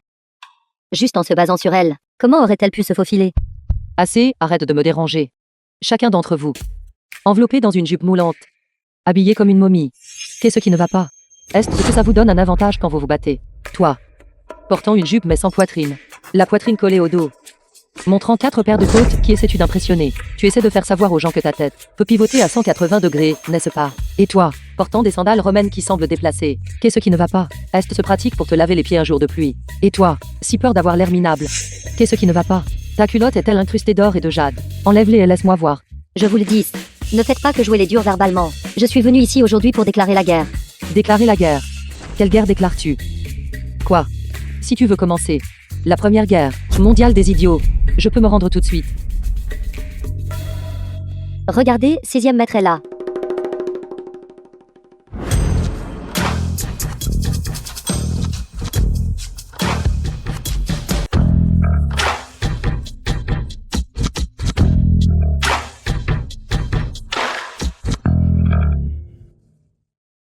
juste en se basant sur elle, comment aurait-elle pu se faufiler? Assez, arrête de me déranger. Chacun d'entre vous, enveloppé dans une jupe moulante, habillé comme une momie. Qu'est-ce qui ne va pas? Est-ce que ça vous donne un avantage quand vous vous battez? Toi, portant une jupe mais sans poitrine, la poitrine collée au dos, montrant 4 paires de côtes, qui essaies-tu d'impressionner? Tu essaies de faire savoir aux gens que ta tête peut pivoter à 180 degrés, n'est-ce pas? Et toi, portant des sandales romaines qui semblent déplacées, qu'est-ce qui ne va pas? Est-ce se pratique pour te laver les pieds un jour de pluie? Et toi, si peur d'avoir l'air minable, qu'est-ce qui ne va pas? Ta culotte est-elle incrustée d'or et de jade? Enlève-les et laisse-moi voir. Je vous le dis, ne faites pas que jouer les durs verbalement. Je suis venu ici aujourd'hui pour déclarer la guerre. Déclarer la guerre. Quelle guerre déclares-tu? Quoi? Si tu veux commencer. La première guerre mondiale des idiots. Je peux me rendre tout de suite. Regardez, 6e maître est là.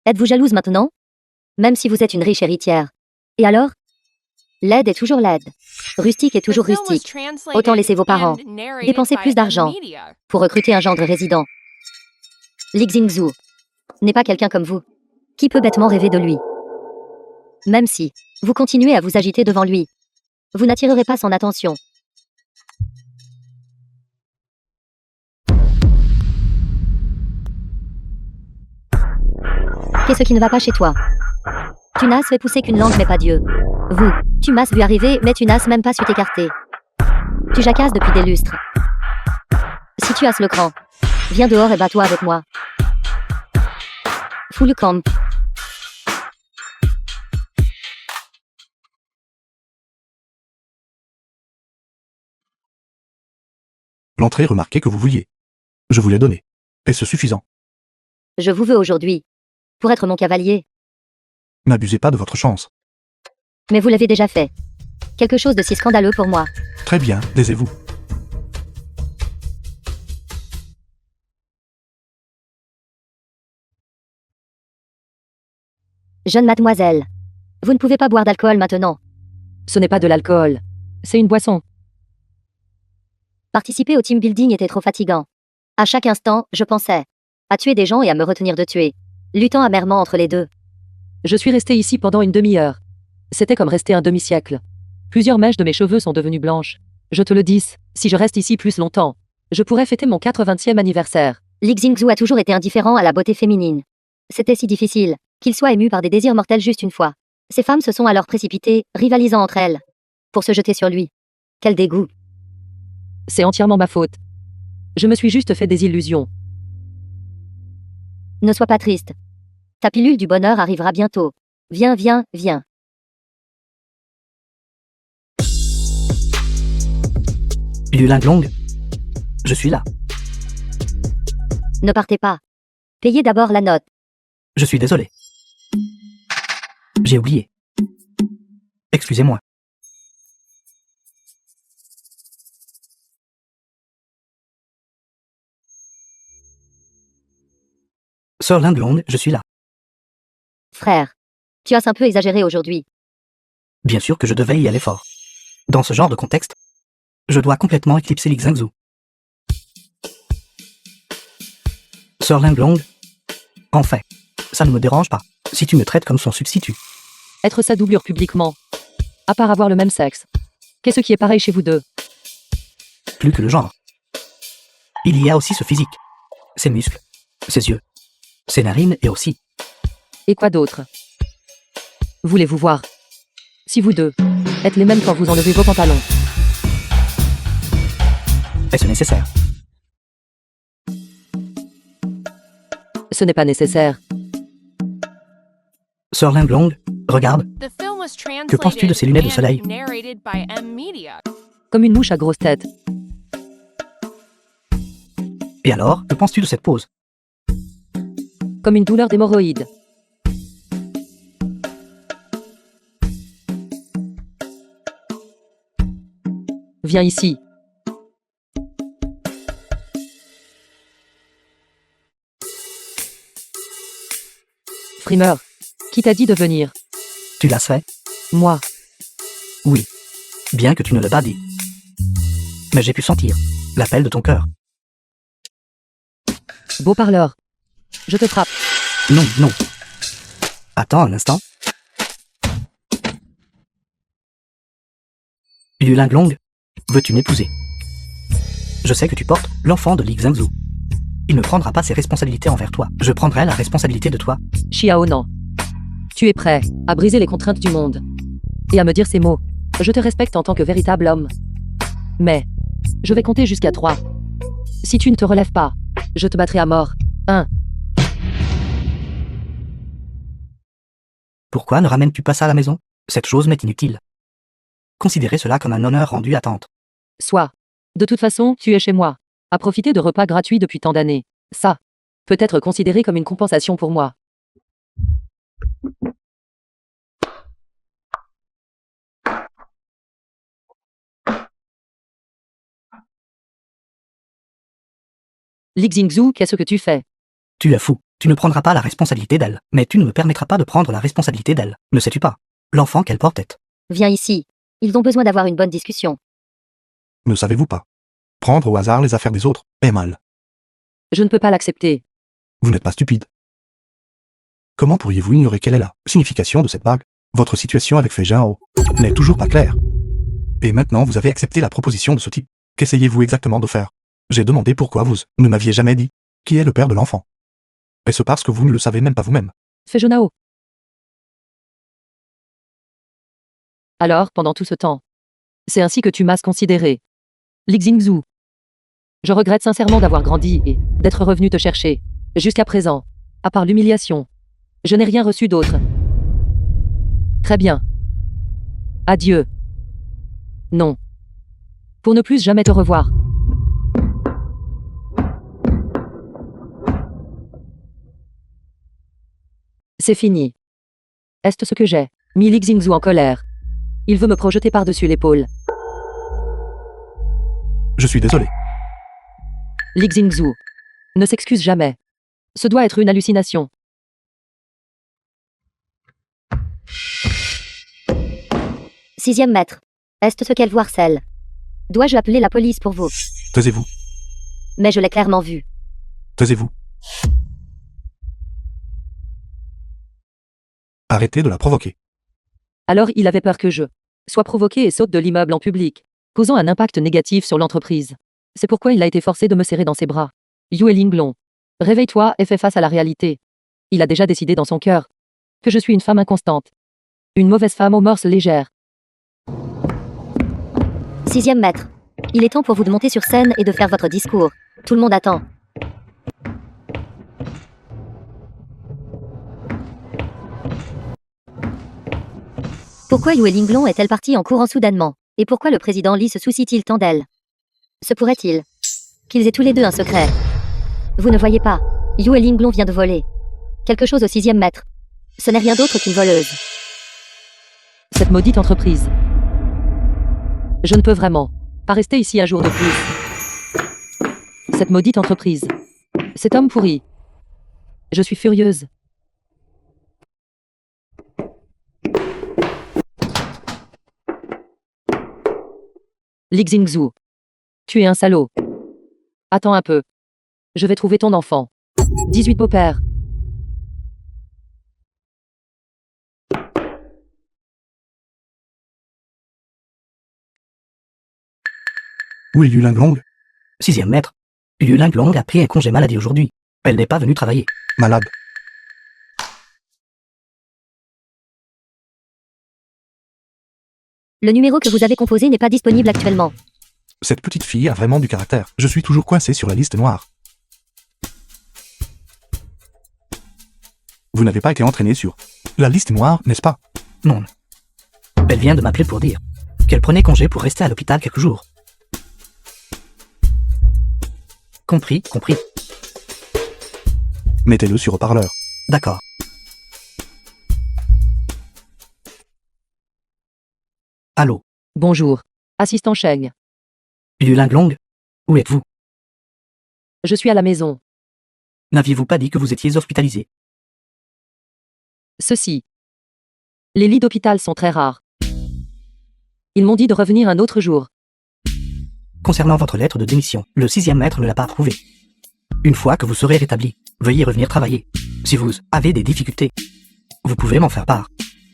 Êtes-vous jalouse maintenant? Même si vous êtes une riche héritière. Et alors? Laide est toujours laide. Rustique est toujours rustique. Autant laisser vos parents dépenser plus d'argent pour recruter un gendre résident. Li Xingzhu n'est pas quelqu'un comme vous. Qui peut bêtement rêver de lui? Même si vous continuez à vous agiter devant lui, vous n'attirerez pas son attention. Qu'est-ce qui ne va pas chez toi? Tu n'as fait pousser qu'une langue mais pas Dieu. Vous, tu m'as vu arriver mais tu n'as même pas su t'écarter. Tu jacasses depuis des lustres. Si tu as le cran, viens dehors et bats-toi avec moi. Fous le camp. L'entrée remarquée que vous vouliez. Je vous l'ai donnée. Est-ce suffisant? Je vous veux aujourd'hui. Pour être mon cavalier. N'abusez pas de votre chance. Mais vous l'avez déjà fait. Quelque chose de si scandaleux pour moi. Très bien, taisez-vous. Jeune mademoiselle. Vous ne pouvez pas boire d'alcool maintenant. Ce n'est pas de l'alcool. C'est une boisson. Participer au team building était trop fatigant. À chaque instant, je pensais à tuer des gens et à me retenir de tuer, luttant amèrement entre les deux. Je suis resté ici pendant une demi-heure. C'était comme rester un demi-siècle. Plusieurs mèches de mes cheveux sont devenues blanches. Je te le dis, si je reste ici plus longtemps, je pourrais fêter mon 80e anniversaire. Li Xingzhu a toujours été indifférent à la beauté féminine. C'était si difficile qu'il soit ému par des désirs mortels juste une fois. Ces femmes se sont alors précipitées, rivalisant entre elles, pour se jeter sur lui. Quel dégoût. C'est entièrement ma faute. Je me suis juste fait des illusions. Ne sois pas triste. Ta pilule du bonheur arrivera bientôt. Viens, viens, viens. Liu Linglong, je suis là. Ne partez pas. Payez d'abord la note. Je suis désolé. J'ai oublié. Excusez-moi. Sœur Linglong, je suis là. Frère. Tu as un peu exagéré aujourd'hui. Bien sûr que je devais y aller fort. Dans ce genre de contexte, je dois complètement éclipser Li Xingzhu. Sœur Linglong, en fait, ça ne me dérange pas, si tu me traites comme son substitut. Être sa doublure publiquement. À part avoir le même sexe. Qu'est-ce qui est pareil chez vous deux? Plus que le genre. Il y a aussi ce physique, ses muscles, ses yeux, ses narines et aussi. Et quoi d'autre? Voulez-vous voir? Si vous deux êtes les mêmes quand vous enlevez vos pantalons. Est-ce nécessaire? Ce n'est pas nécessaire. Sœur Linglong, regarde, The film was Que penses-tu de ces lunettes de soleil? and narrated by M Media. Comme une mouche à grosse tête. et alors, que penses-tu de cette pose? Comme une douleur d'hémorroïdes. Viens ici. Frimeur, qui t'a dit de venir? Tu l'as fait? Moi. Oui. Bien que tu ne l'aies pas dit. Mais j'ai pu sentir l'appel de ton cœur. Beau parleur. Je te frappe. Non, non. Attends un instant. Yu Linglong, veux-tu m'épouser? Je sais que tu portes l'enfant de Li Xingzhu. Il ne prendra pas ses responsabilités envers toi. Je prendrai la responsabilité de toi. Xiao non. Tu es prêt à briser les contraintes du monde. Et à me dire ces mots. Je te respecte en tant que véritable homme. Mais, je vais compter jusqu'à 3. Si tu ne te relèves pas, je te battrai à mort. 1. Pourquoi ne ramènes-tu pas ça à la maison? Cette chose m'est inutile. Considérez cela comme un honneur rendu à tante. Soit. De toute façon, tu es chez moi. À profiter de repas gratuits depuis tant d'années. Ça peut être considéré comme une compensation pour moi. Li Xingzhu, qu'est-ce que tu fais? Tu es fou. Tu ne prendras pas la responsabilité d'elle. Mais tu ne me permettras pas de prendre la responsabilité d'elle. Ne sais-tu pas? L'enfant qu'elle portait. Viens ici. Ils ont besoin d'avoir une bonne discussion. Ne savez-vous pas? Prendre au hasard les affaires des autres est mal. Je ne peux pas l'accepter. Vous n'êtes pas stupide. Comment pourriez-vous ignorer quelle est la signification de cette bague? Votre situation avec Fei Zhao n'est toujours pas claire. Et maintenant vous avez accepté la proposition de ce type. Qu'essayez-vous exactement de faire? J'ai demandé pourquoi vous ne m'aviez jamais dit qui est le père de l'enfant. Est-ce parce que vous ne le savez même pas vous-même? Fei Zhao. Alors, pendant tout ce temps, c'est ainsi que tu m'as considéré. Li Xingzhu. Je regrette sincèrement d'avoir grandi et d'être revenu te chercher. Jusqu'à présent, à part l'humiliation, je n'ai rien reçu d'autre. Très bien. Adieu. Non. Pour ne plus jamais te revoir. C'est fini. Est-ce ce que j'ai mis Li Xingzhu en colère? Il veut me projeter par-dessus l'épaule. Je suis désolé. Li Xingzhu ne s'excuse jamais. Ce doit être une hallucination. Sixième maître. Est-ce ce qu'elle vous harcèle? Dois-je appeler la police pour vous? Taisez-vous. Mais je l'ai clairement vu. Taisez-vous. Arrêtez de la provoquer. Alors il avait peur que je sois provoqué et saute de l'immeuble en public, causant un impact négatif sur l'entreprise. C'est pourquoi il a été forcé de me serrer dans ses bras. Yue Linglong, réveille-toi et fais face à la réalité. Il a déjà décidé dans son cœur que je suis une femme inconstante. Une mauvaise femme aux mœurs légères. Sixième maître. Il est temps pour vous de monter sur scène et de faire votre discours. Tout le monde attend. Pourquoi Yue Linglong est-elle partie en courant soudainement? Et pourquoi le président Li se soucie-t-il tant d'elle? Se pourrait-il qu'ils aient tous les deux un secret? Vous ne voyez pas, Yue Linglong vient de voler quelque chose au sixième maître. Ce n'est rien d'autre qu'une voleuse. Cette maudite entreprise. Je ne peux vraiment pas rester ici un jour de plus. Cette maudite entreprise. Cet homme pourri. Je suis furieuse. Li Xingzhu. Tu es un salaud. Attends un peu. Je vais trouver ton enfant. 18 beaux-pères. Où est Yu Linglong? 6e maître. Yu Linglong a pris un congé maladie aujourd'hui. Elle n'est pas venue travailler. Malade. Le numéro que vous avez composé n'est pas disponible actuellement. Cette petite fille a vraiment du caractère. Je suis toujours coincé sur la liste noire. Vous n'avez pas été entraîné sur la liste noire, n'est-ce pas? Non. Elle vient de m'appeler pour dire qu'elle prenait congé pour rester à l'hôpital quelques jours. Compris. Mettez-le sur haut-parleur. D'accord. Allô, Bonjour. Assistant Sheng. Yu Linglong? Où êtes-vous? Je suis à la maison. N'aviez-vous pas dit que vous étiez hospitalisé? Ceci. Les lits d'hôpital sont très rares. Ils m'ont dit de revenir un autre jour. Concernant votre lettre de démission, le 6e maître ne l'a pas approuvée. Une fois que vous serez rétabli, veuillez revenir travailler. Si vous avez des difficultés, vous pouvez m'en faire part.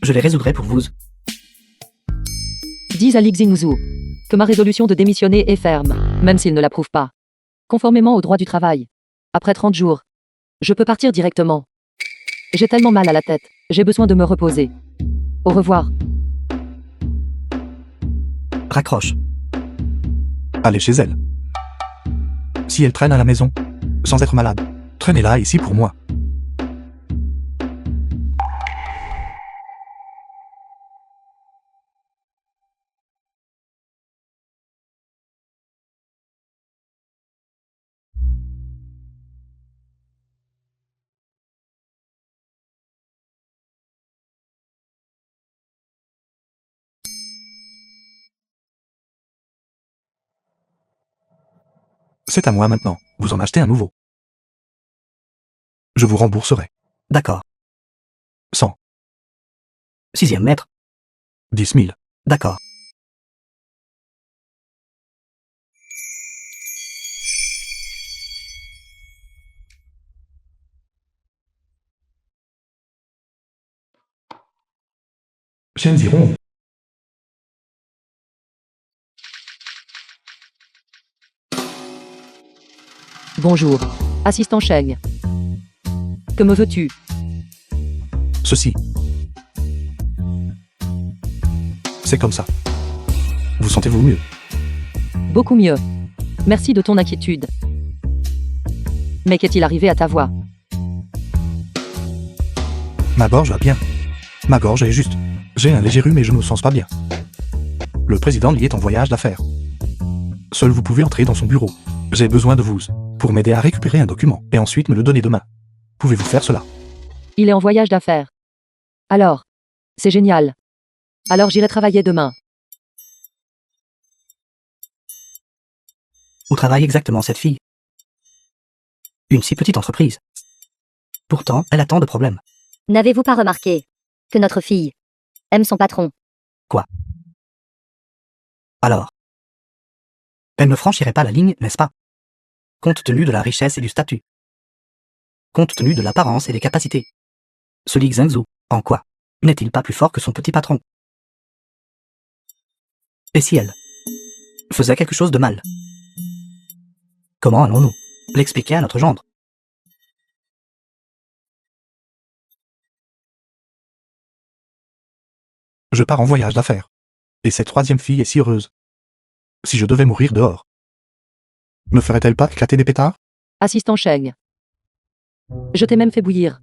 Je les résoudrai pour vous. Dis à Li Xingzhu que ma résolution de démissionner est ferme, même s'il ne l'approuve pas. Conformément au droit du travail. Après 30 jours, je peux partir directement. J'ai tellement mal à la tête, j'ai besoin de me reposer. Au revoir. Raccroche. Allez chez elle. Si elle traîne à la maison, sans être malade, traînez-la ici pour moi. C'est à moi maintenant, vous en achetez un nouveau. Je vous rembourserai. D'accord. 100, 6e maître. 10 000. D'accord. Shen Ziron. Bonjour. Assistant Sheng. Que me veux-tu? Ceci. C'est comme ça. Vous sentez-vous mieux? Beaucoup mieux. Merci de ton inquiétude. Mais qu'est-il arrivé à ta voix? Ma gorge va bien. Ma gorge est juste. J'ai un léger rhume et je ne me sens pas bien. Le président y est en voyage d'affaires. Seul vous pouvez entrer dans son bureau. J'ai besoin de vous pour m'aider à récupérer un document et ensuite me le donner demain. Pouvez-vous faire cela? Il est en voyage d'affaires. Alors, c'est génial. Alors j'irai travailler demain. Où travaille exactement cette fille? Une si petite entreprise. Pourtant, elle a tant de problèmes. N'avez-vous pas remarqué que notre fille aime son patron? Alors, elle ne franchirait pas la ligne, n'est-ce pas? Compte tenu de la richesse et du statut. Compte tenu de l'apparence et des capacités. Ce Li Xingzhu, en quoi n'est-il pas plus fort que son petit patron? Et si elle faisait quelque chose de mal? Comment allons-nous l'expliquer à notre gendre? Je pars en voyage d'affaires. Et cette troisième fille est si heureuse. Si je devais mourir dehors, me ferait-elle pas éclater des pétards? Assistant Sheng. Je t'ai même fait bouillir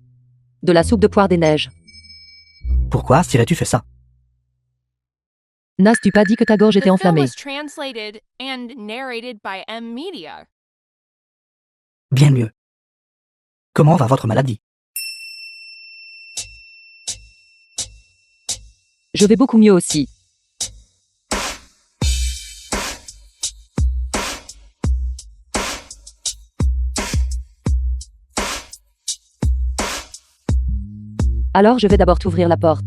de la soupe de poire des neiges. Pourquoi serais-tu fait ça? N'as-tu pas dit que ta gorge The était film enflammée? was translated and narrated by M Media. Bien mieux. Comment va votre maladie? Je vais beaucoup mieux aussi. Alors je vais d'abord t'ouvrir la porte.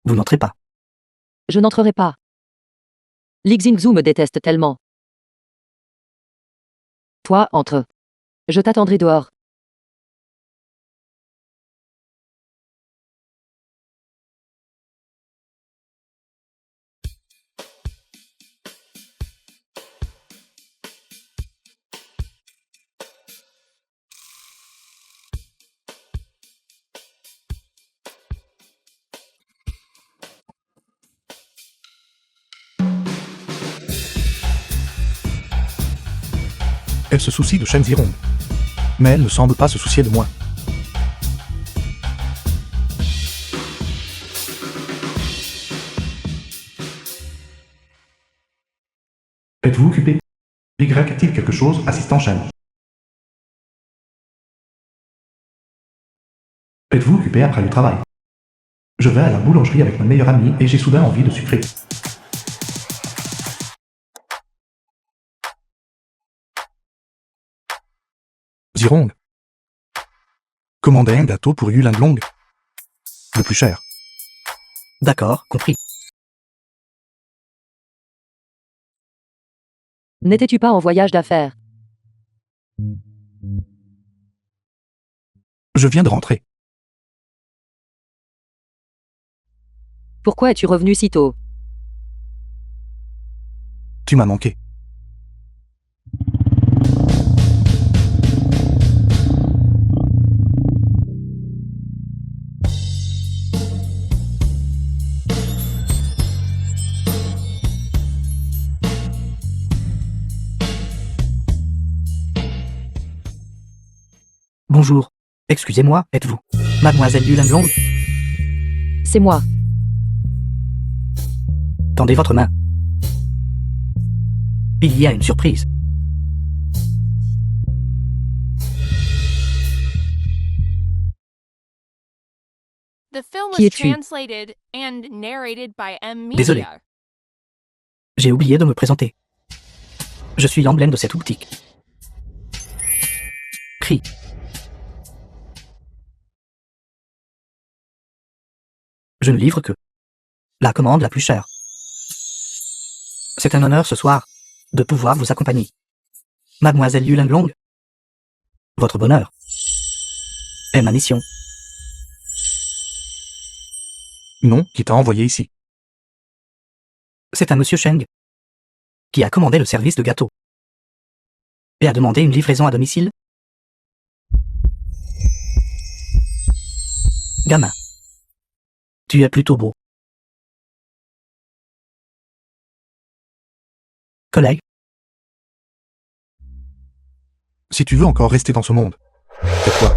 Vous n'entrez pas. Je n'entrerai pas. Li Xingzhu me déteste tellement. Toi, entre. Je t'attendrai dehors. Elle se soucie de Shen Zirong. Mais elle ne semble pas se soucier de moi. Êtes-vous occupé? Y a-t-il quelque chose, assistant Shen? Êtes-vous occupé après le travail? Je vais à la boulangerie avec mon meilleur ami et j'ai soudain envie de sucrer. Zirong. Commandez un gâteau pour Yuling Long. Le plus cher. D'accord, compris. N'étais-tu pas en voyage d'affaires? Je viens de rentrer. Pourquoi es-tu revenu si tôt? Tu m'as manqué. Bonjour. Excusez-moi, êtes-vous Mademoiselle Yuling Long? C'est moi. Tendez votre main. Il y a une surprise. The film Qui was es-tu? translated and narrated by M. Media. Désolé. J'ai oublié de me présenter. Je suis l'emblème de cette boutique. Cri. Je ne livre que la commande la plus chère. C'est un honneur ce soir de pouvoir vous accompagner. Mademoiselle Yuling Long, votre bonheur est ma mission. Non, qui t'a envoyé ici? C'est un monsieur Sheng qui a commandé le service de gâteau et a demandé une livraison à domicile. Gamin, tu es plutôt beau. Collègue, Si tu veux encore rester dans ce monde, tais-toi.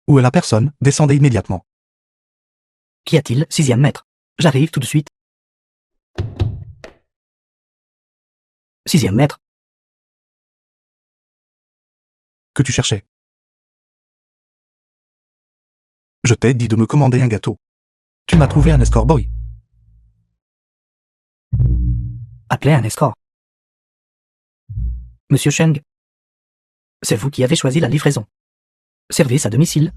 Où est la personne? Descendez immédiatement. qu'y a-t-il, 6e maître? J'arrive tout de suite. 6e maître, Que tu cherchais? Je t'ai dit de me commander un gâteau. Tu m'as trouvé un escort boy. appelez un escort. Monsieur Sheng, c'est vous qui avez choisi la livraison. Service à domicile.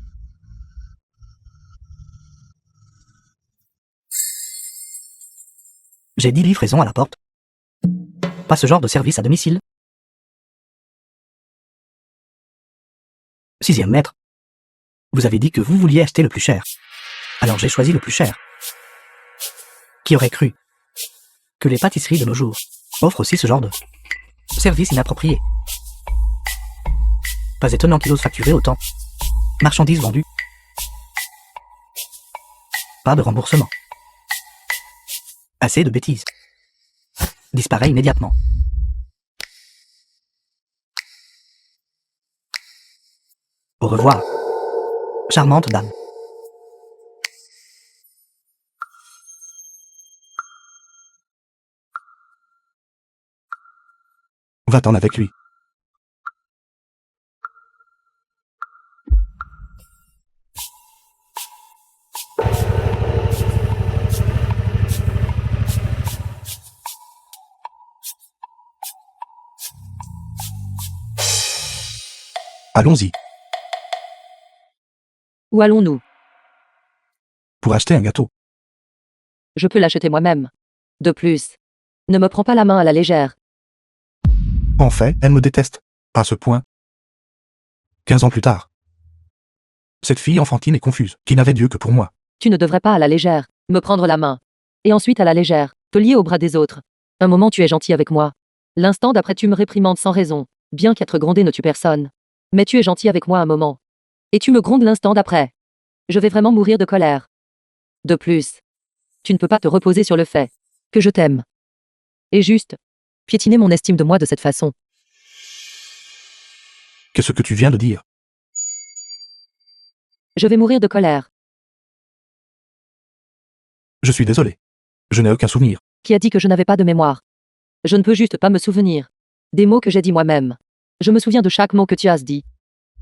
J'ai dit livraison à la porte. Pas ce genre de service à domicile. 6e maître, vous avez dit que vous vouliez acheter le plus cher. Alors j'ai choisi le plus cher. Qui aurait cru que les pâtisseries de nos jours offrent aussi ce genre de service inapproprié? Pas étonnant qu'ils osent facturer autant. Marchandises vendues. Pas de remboursement. Assez de bêtises. Disparaît immédiatement. Au revoir. Charmante dame. Va-t'en avec lui. Allons-y, Où allons-nous? pour acheter un gâteau. Je peux l'acheter moi-même. De plus, ne me prends pas la main à la légère. En fait, elle me déteste. À ce point. 15 ans plus tard. Cette fille enfantine et confuse, qui n'avait Dieu que pour moi. Tu ne devrais pas à la légère me prendre la main. Et ensuite à la légère te lier au bras des autres. Un moment tu es gentil avec moi. L'instant d'après tu me réprimandes sans raison, bien qu'être grondé ne tue personne. Mais tu es gentil avec moi un moment. Et tu me grondes l'instant d'après. Je vais vraiment mourir de colère. De plus, tu ne peux pas te reposer sur le fait que je t'aime. Et juste, piétiner mon estime de moi de cette façon. Qu'est-ce que tu viens de dire? Je vais mourir de colère. Je suis désolé. Je n'ai aucun souvenir. Qui a dit que je n'avais pas de mémoire? Je ne peux juste pas me souvenir des mots que j'ai dit moi-même. Je me souviens de chaque mot que tu as dit.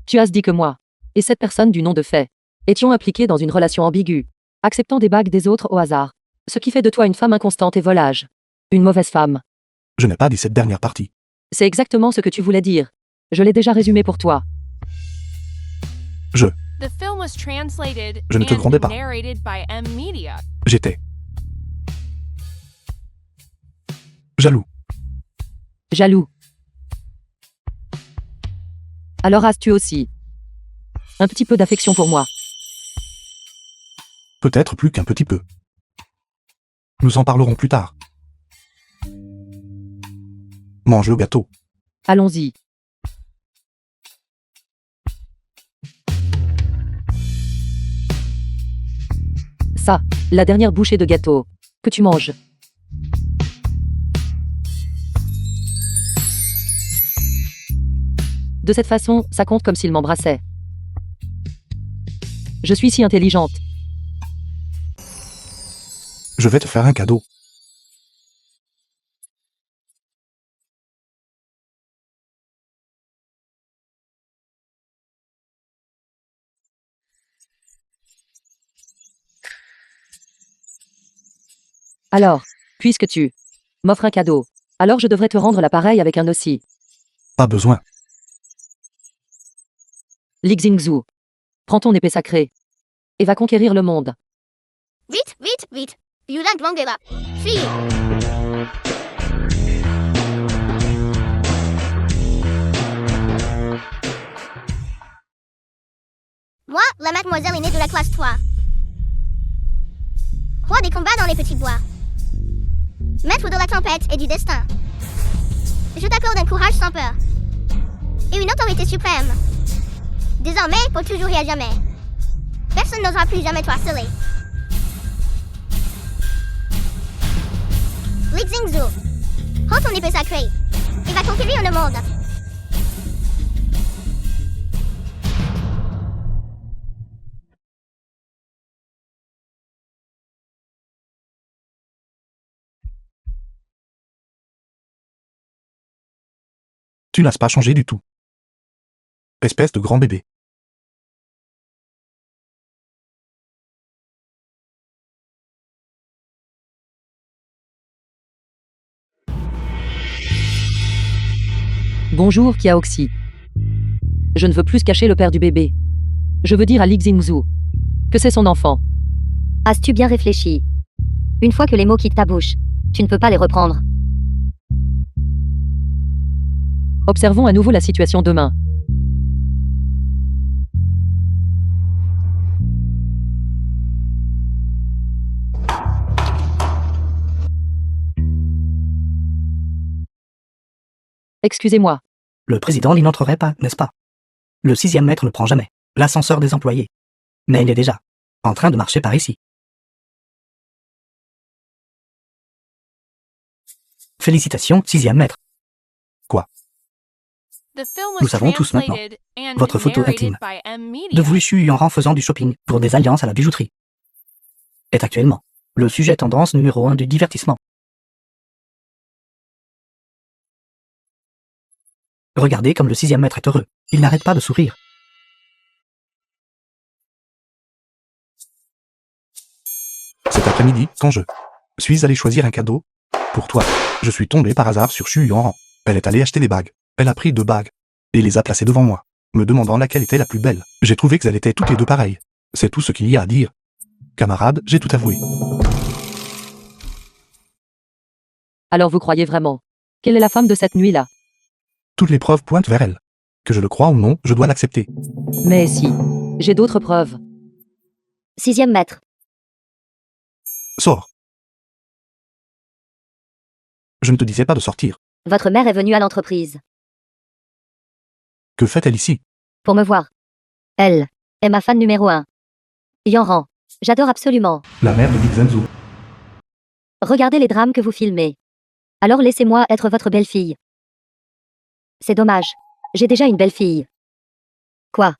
Tu as dit que moi et cette personne du nom de fait étions impliqués dans une relation ambiguë, acceptant des bagues des autres au hasard, ce qui fait de toi une femme inconstante et volage. Une mauvaise femme. Je n'ai pas dit cette dernière partie. C'est exactement ce que tu voulais dire. Je l'ai déjà résumé pour toi. The film was translated Je ne te grondais and pas. narrated by M Media. J'étais jaloux. Jaloux. Alors as-tu aussi un petit peu d'affection pour moi? Peut-être plus qu'un petit peu. Nous en parlerons plus tard. Mange le gâteau. Allons-y. Ça, la dernière bouchée de gâteau que tu manges. De cette façon, ça compte comme s'il m'embrassait. Je suis si intelligente. Je vais te faire un cadeau. Alors, puisque tu m'offres un cadeau, alors je devrais te rendre l'appareil avec un aussi. Pas besoin. Li Xingzhu. Prends ton épée sacrée. Et va conquérir le monde. Vite, vite, vite. Yulan Dwangela. Fille. Moi, la mademoiselle aînée de la classe 3. Roi des combats dans les petits bois. Maître de la tempête et du destin. Je t'accorde un courage sans peur. Et une autorité suprême. Désormais, pour toujours et à jamais. Personne n'osera plus jamais te harceler. Li Xingzhu. Prends ton épée sacrée. Et va conquérir le monde. Tu n'as pas changé du tout. Espèce de grand bébé. Bonjour Kiaoxi. Je ne veux plus cacher le père du bébé. Je veux dire à Li Xingzhu que c'est son enfant. As-tu bien réfléchi? Une fois que les mots quittent ta bouche, tu ne peux pas les reprendre. Observons à nouveau la situation demain. Excusez-moi. Le président n'y n'entrerait pas, n'est-ce pas? Le 6e maître ne prend jamais l'ascenseur des employés. Mais il est déjà en train de marcher par ici. Félicitations, 6e maître. The film was Nous savons tous maintenant translated and votre photo narrated intime by M Media. de vous Xu Yuanran faisant du shopping pour des alliances à la bijouterie est actuellement le sujet tendance numéro 1 du divertissement. Regardez comme le 6e maître est heureux. Il n'arrête pas de sourire. Cet après-midi, quand je suis allé choisir un cadeau pour toi, je suis tombé par hasard sur Xu Yuanran. Elle est allée acheter des bagues. Elle a pris 2 bagues et les a placées devant moi. me demandant laquelle était la plus belle. J'ai trouvé qu'elles étaient toutes les deux pareilles. C'est tout ce qu'il y a à dire. Camarade, j'ai tout avoué. Alors vous croyez vraiment qu'elle est la femme de cette nuit-là? Toutes les preuves pointent vers elle. Que je le croie ou non, je dois l'accepter. Mais si, j'ai d'autres preuves. 6e maître. Sors. Je ne te disais pas de sortir. Votre mère est venue à l'entreprise. Que fait-elle ici? Pour me voir. Elle est ma fan numéro 1. Yanran. J'adore absolument. La mère de Big Zenzu. Regardez les drames que vous filmez. Alors laissez-moi être votre belle-fille. C'est dommage. J'ai déjà une belle-fille. Quoi?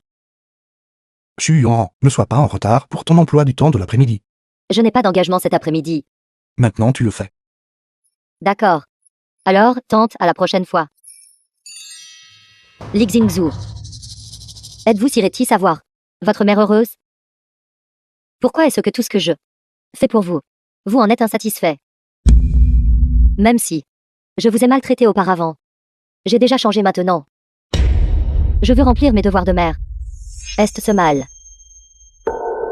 Chuan, ne sois pas en retard pour ton emploi du temps de l'après-midi. Je n'ai pas d'engagement cet après-midi. Maintenant tu le fais. D'accord. Alors, tante, à la prochaine fois. Li Xingzhu. Êtes-vous si réticent à voir votre mère heureuse? Pourquoi est-ce que tout ce que je fais pour vous, vous en êtes insatisfait? Même si je vous ai maltraité auparavant, j'ai déjà changé maintenant. Je veux remplir mes devoirs de mère. Est-ce ce mal?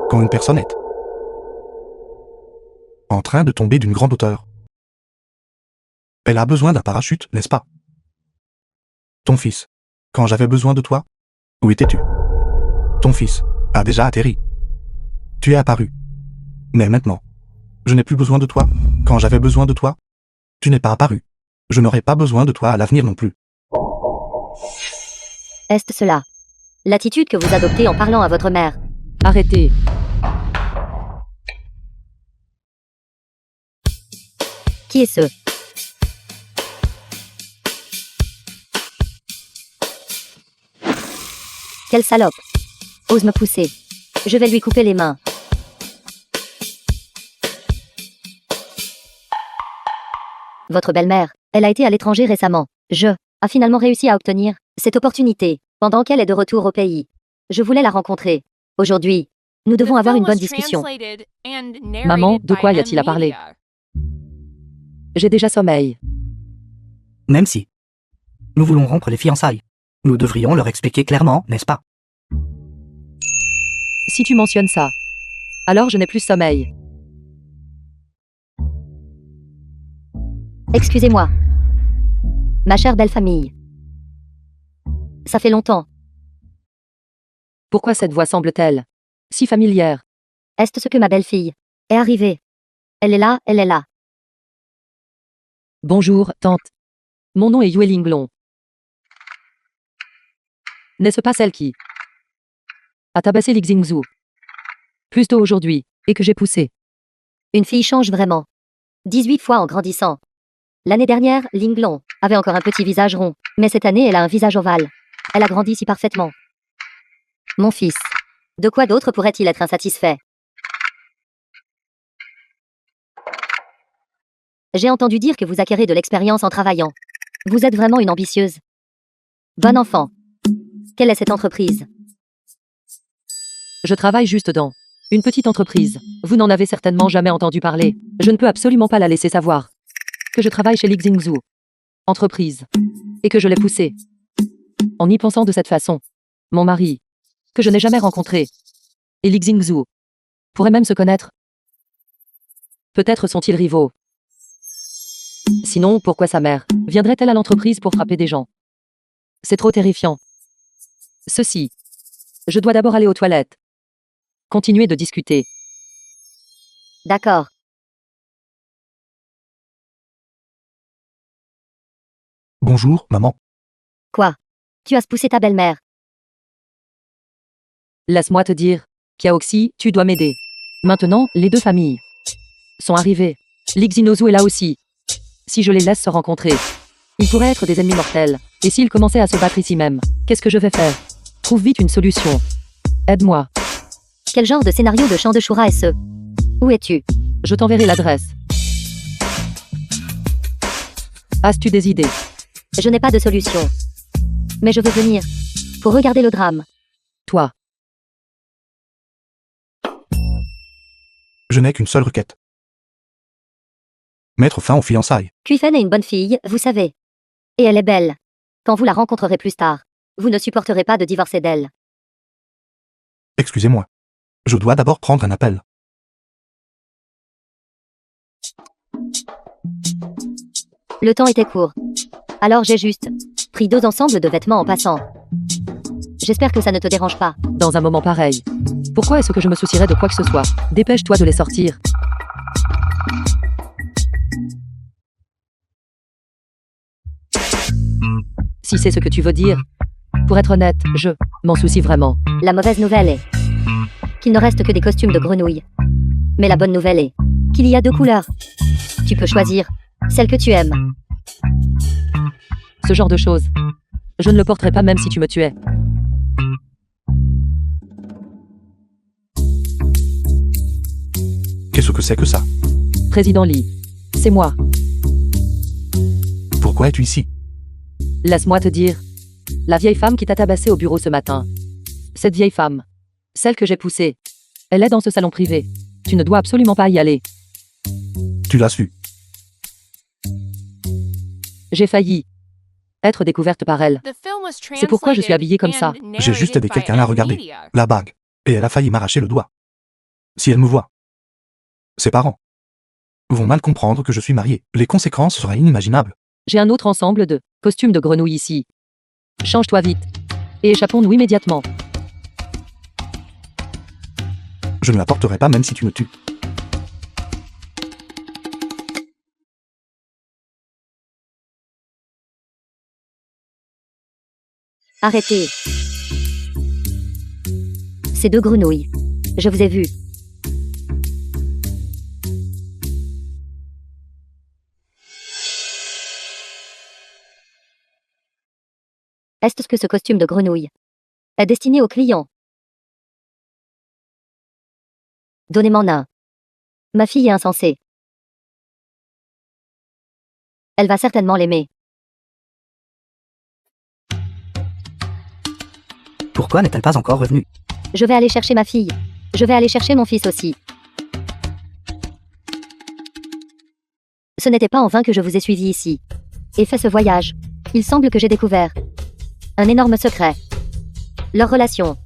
Quand une personne est en train de tomber d'une grande hauteur, elle a besoin d'un parachute, n'est-ce pas? Ton fils, quand j'avais besoin de toi, où étais-tu? Ton fils a déjà atterri. Tu es apparu. Mais maintenant, je n'ai plus besoin de toi. Quand j'avais besoin de toi, tu n'es pas apparu. Je n'aurai pas besoin de toi à l'avenir non plus. Est-ce cela? L'attitude que vous adoptez en parlant à votre mère. Arrêtez. Qui est ce? Quelle salope! Ose me pousser. Je vais lui couper les mains. Votre belle-mère, elle a été à l'étranger récemment. A finalement réussi à obtenir cette opportunité pendant qu'elle est de retour au pays. Je voulais la rencontrer. Aujourd'hui, nous devons avoir une bonne discussion. Maman, de quoi y a-t-il à parler? J'ai déjà sommeil. Même si nous voulons rompre les fiançailles, nous devrions leur expliquer clairement, n'est-ce pas? Si tu mentionnes ça, alors je n'ai plus sommeil. Excusez-moi. Ma chère belle famille. Ça fait longtemps. Pourquoi cette voix semble-t-elle si familière? Est-ce ce que ma belle-fille est arrivée? Elle est là, elle est là. Bonjour, tante. Mon nom est Yue Linglong. N'est-ce pas celle qui a tabassé Li Xingzhu plus tôt aujourd'hui, et que j'ai poussé? Une fille change vraiment. 18 fois en grandissant. L'année dernière, Linglong avait encore un petit visage rond, mais cette année, elle a un visage ovale. Elle a grandi si parfaitement. Mon fils. De quoi d'autre pourrait-il être insatisfait? J'ai entendu dire que vous acquérez de l'expérience en travaillant. Vous êtes vraiment une ambitieuse. Bon enfant. Quelle est cette entreprise? Je travaille juste dans une petite entreprise. Vous n'en avez certainement jamais entendu parler. Je ne peux absolument pas la laisser savoir que je travaille chez Li Xingzhu entreprise et que je l'ai poussée. En y pensant de cette façon, mon mari, que je n'ai jamais rencontré, et Li Xingzhu pourraient même se connaître. Peut-être sont-ils rivaux. Sinon, pourquoi sa mère viendrait-elle à l'entreprise pour frapper des gens? C'est trop terrifiant. Ceci. Je dois d'abord aller aux toilettes. Continuez de discuter. D'accord. Bonjour, maman. Quoi? Tu as poussé ta belle-mère. Laisse-moi te dire, Kiaoxi, tu dois m'aider. Maintenant, les deux familles sont arrivées. Li Xingzhu est là aussi. Si je les laisse se rencontrer, ils pourraient être des ennemis mortels. Et s'ils commençaient à se battre ici même, qu'est-ce que je vais faire? Trouve vite une solution. Aide-moi. Quel genre de scénario de chant de Shura est ce? Où es-tu? Je t'enverrai l'adresse. As-tu des idées? Je n'ai pas de solution. Mais je veux venir. Pour regarder le drame. Toi. Je n'ai qu'une seule requête. Mettre fin aux fiançailles. Kuifen est une bonne fille, vous savez. Et elle est belle. Quand vous la rencontrerez plus tard, Vous ne supporterez pas de divorcer d'elle. Excusez-moi. Je dois d'abord prendre un appel. Le temps était court. Alors j'ai juste pris 2 ensembles de vêtements en passant. J'espère que ça ne te dérange pas. Dans un moment pareil. Pourquoi est-ce que je me soucierais de quoi que ce soit? Dépêche-toi de les sortir. Si c'est ce que tu veux dire. Pour être honnête, je m'en soucie vraiment. La mauvaise nouvelle est qu'il ne reste que des costumes de grenouille. Mais la bonne nouvelle est qu'il y a 2 couleurs. Tu peux choisir celle que tu aimes. Ce genre de choses. Je ne le porterai pas même si tu me tuais. Qu'est-ce que c'est que ça? Président Lee. C'est moi. Pourquoi es-tu ici? Laisse-moi te dire. La vieille femme qui t'a tabassé au bureau ce matin. Cette vieille femme. Celle que j'ai poussée. Elle est dans ce salon privé. Tu ne dois absolument pas y aller. Tu l'as su. J'ai failli être découverte par elle. C'est pourquoi je suis habillée comme ça. J'ai juste aidé quelqu'un à regarder la bague. Et elle a failli m'arracher le doigt. Si elle me voit. Ses parents vont mal comprendre que je suis marié. Les conséquences seraient inimaginables. J'ai un autre ensemble de costumes de grenouille ici. Change-toi vite. Et échappons-nous immédiatement. Je ne la porterai pas même si tu me tues. Arrêtez. Ces 2 grenouilles. Je vous ai vu. Est-ce que ce costume de grenouille est destiné aux clients? Donnez-m'en un. Ma fille est insensée. Elle va certainement l'aimer. Pourquoi n'est-elle pas encore revenue? Je vais aller chercher ma fille. Je vais aller chercher mon fils aussi. Ce n'était pas en vain que je vous ai suivi ici. Et fait ce voyage. Il semble que j'ai découvert un énorme secret. Leur relation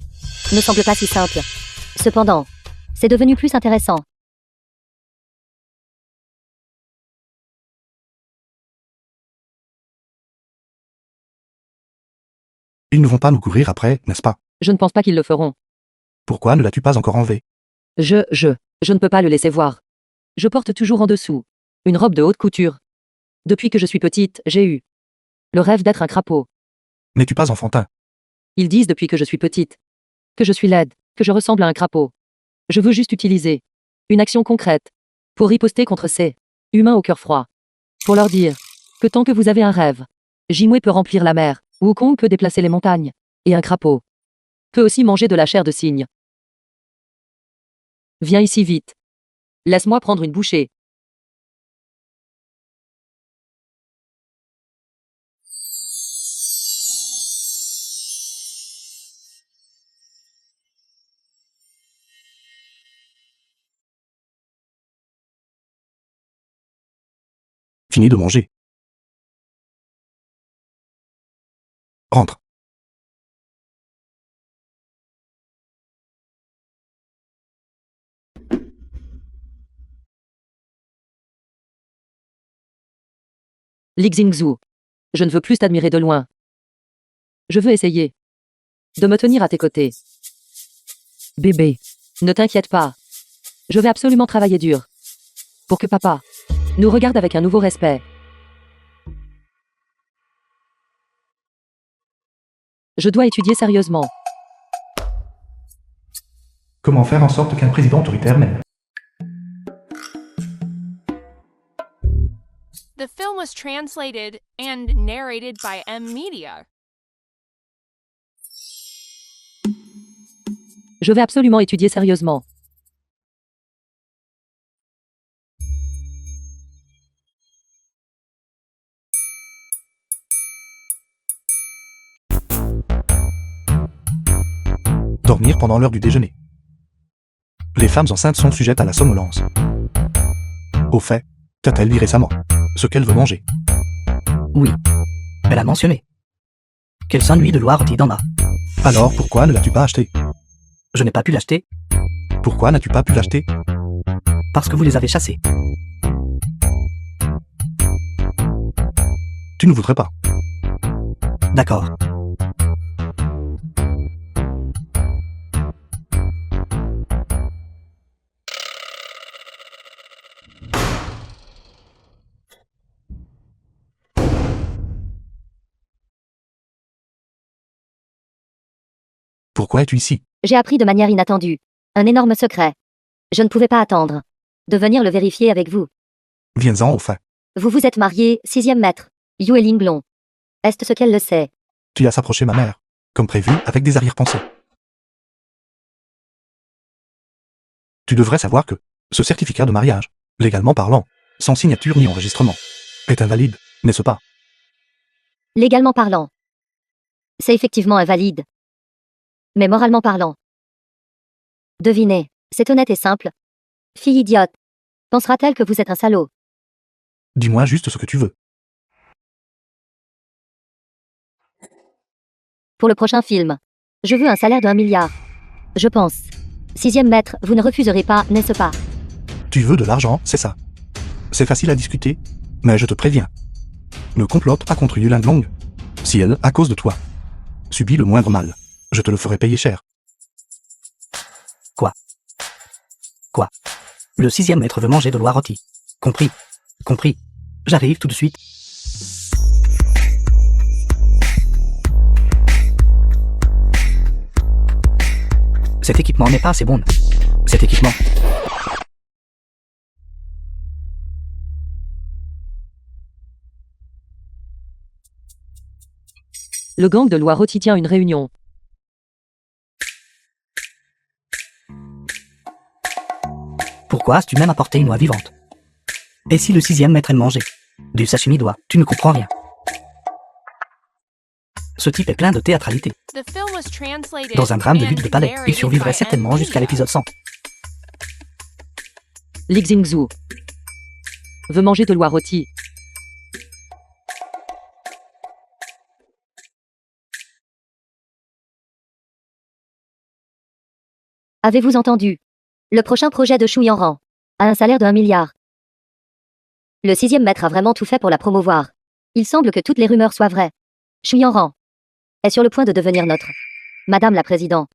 ne semble pas si simple. Cependant, c'est devenu plus intéressant. Ils ne vont pas nous courir après, n'est-ce pas? Je ne pense pas qu'ils le feront. Pourquoi ne l'as-tu pas encore enlevé? Je ne peux pas le laisser voir. Je porte toujours en dessous une robe de haute couture. Depuis que je suis petite, j'ai eu le rêve d'être un crapaud. N'es-tu pas enfantin? Ils disent depuis que je suis petite que je suis laide, que je ressemble à un crapaud. Je veux juste utiliser une action concrète pour riposter contre ces humains au cœur froid. Pour leur dire que tant que vous avez un rêve, Jimwe peut remplir la mer, Wukong peut déplacer les montagnes, et un crapaud peut aussi manger de la chair de cygne. Viens ici vite. Laisse-moi prendre une bouchée. Fini de manger. Rentre. Li Xingzhu. Je ne veux plus t'admirer de loin. Je veux essayer de me tenir à tes côtés. Bébé, ne t'inquiète pas. Je vais absolument travailler dur pour que papa nous regarde avec un nouveau respect. Je dois étudier sérieusement. Comment faire en sorte qu'un président autoritaire m'aime? The film was translated and narrated by M Media. Je vais absolument étudier sérieusement. Dormir pendant l'heure du déjeuner. Les femmes enceintes sont sujettes à la somnolence. Au fait, t'a-t-elle dit récemment ce qu'elle veut manger? Oui. Elle a mentionné Quelle sainte nuit de loi rôtie d'en a. Alors pourquoi ne l'as-tu pas acheté? Je n'ai pas pu l'acheter Pourquoi n'as-tu pas pu l'acheter? parce que vous les avez chassés. Tu ne voudrais pas. D'accord. Pourquoi es-tu ici? J'ai appris de manière inattendue. Un énorme secret. Je ne pouvais pas attendre. De venir le vérifier avec vous. Viens-en au fait. Vous vous êtes marié, 6e maître. Yue Linglong. Est-ce ce qu'elle le sait? Tu as approché ma mère, comme prévu, avec des arrière-pensées. Tu devrais savoir que ce certificat de mariage, légalement parlant, sans signature ni enregistrement, est invalide, n'est-ce pas? Légalement parlant. C'est effectivement invalide. Mais moralement parlant. Devinez, c'est honnête et simple. Fille idiote. Pensera-t-elle que vous êtes un salaud? Dis-moi juste ce que tu veux. Pour le prochain film. Je veux un salaire d'1 milliard. Je pense. 6e maître, vous ne refuserez pas, n'est-ce pas? Tu veux de l'argent, c'est ça. C'est facile à discuter, mais je te préviens. Ne complote pas contre Yulin Long. Si elle, à cause de toi, subit le moindre mal, je te le ferai payer cher. Quoi? Le 6e maître veut manger de l'oie rôtie. Compris. Compris. J'arrive tout de suite. Cet équipement n'est pas assez bon. Cet équipement. Le gang de Loireau tient une réunion. Pourquoi as-tu même apporté une oie vivante? Et si le 6e maître aime manger du sashimi d'oie? Tu ne comprends rien. Ce type est plein de théâtralité. The film was translated Dans un drame de and lutte de palais, il narrated survivrait by certainement N. jusqu'à l'épisode 100. Li Xingzhu veut manger de l'oie rôtie. Avez-vous entendu? Le prochain projet de Shu Yanran a un salaire d'1 milliard. Le 6e maître a vraiment tout fait pour la promouvoir. Il semble que toutes les rumeurs soient vraies. Shu Yanran est sur le point de devenir notre Madame la Présidente.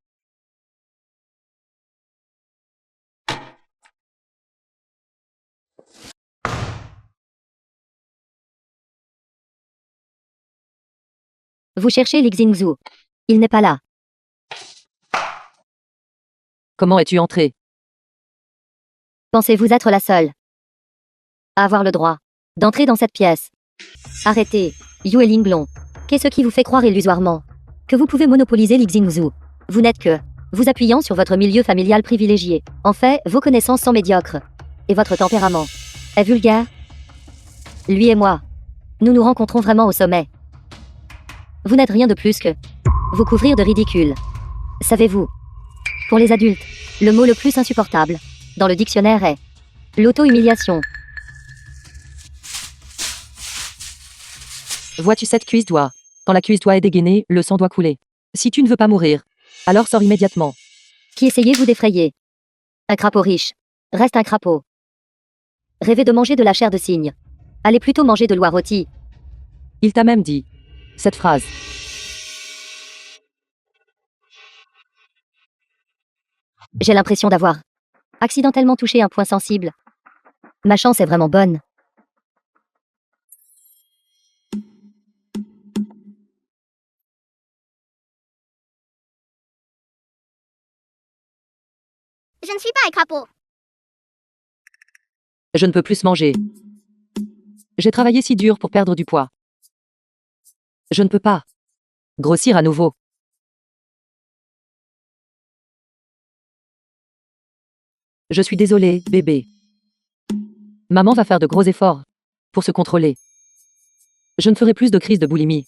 Vous cherchez Li Xingzhu. Il n'est pas là. Comment es-tu entré? Pensez-vous être la seule à avoir le droit d'entrer dans cette pièce? Arrêtez, Yue Linglong. Qu'est-ce qui vous fait croire illusoirement que vous pouvez monopoliser Li Xingzhu? Vous n'êtes que vous appuyant sur votre milieu familial privilégié. En fait, vos connaissances sont médiocres. Et votre tempérament est vulgaire. Lui et moi, nous nous rencontrons vraiment au sommet. Vous n'êtes rien de plus que vous couvrir de ridicule. Savez-vous, pour les adultes, le mot le plus insupportable dans le dictionnaire est l'auto-humiliation. Vois-tu cette cuisse d'oie? Quand la cuisse d'oie est dégainée, le sang doit couler. Si tu ne veux pas mourir, alors sors immédiatement. Qui essayez-vous d'effrayer? Un crapaud riche reste un crapaud. Rêvez de manger de la chair de cygne. Allez plutôt manger de l'oie rôtie. Il t'a même dit cette phrase. J'ai l'impression d'avoir accidentellement touché un point sensible. Ma chance est vraiment bonne. Je ne suis pas un crapaud. Je ne peux plus manger. J'ai travaillé si dur pour perdre du poids. Je ne peux pas grossir à nouveau. Je suis désolée, bébé. Maman va faire de gros efforts pour se contrôler. Je ne ferai plus de crise de boulimie.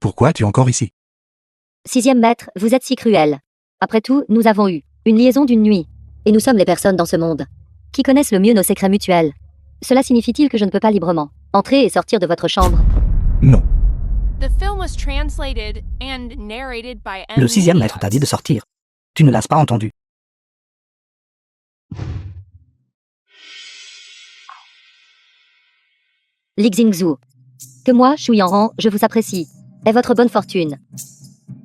Pourquoi es-tu encore ici? 6e maître, vous êtes si cruel. Après tout, nous avons eu une liaison d'une nuit. Et nous sommes les personnes dans ce monde qui connaissent le mieux nos secrets mutuels. Cela signifie-t-il que je ne peux pas librement entrer et sortir de votre chambre? Non. The film was translated and narrated by Le M. 6e maître t'a dit de sortir. Tu ne l'as pas entendu. Li Xingzhu. Que moi, Shu Yanran, je vous apprécie. Est votre bonne fortune.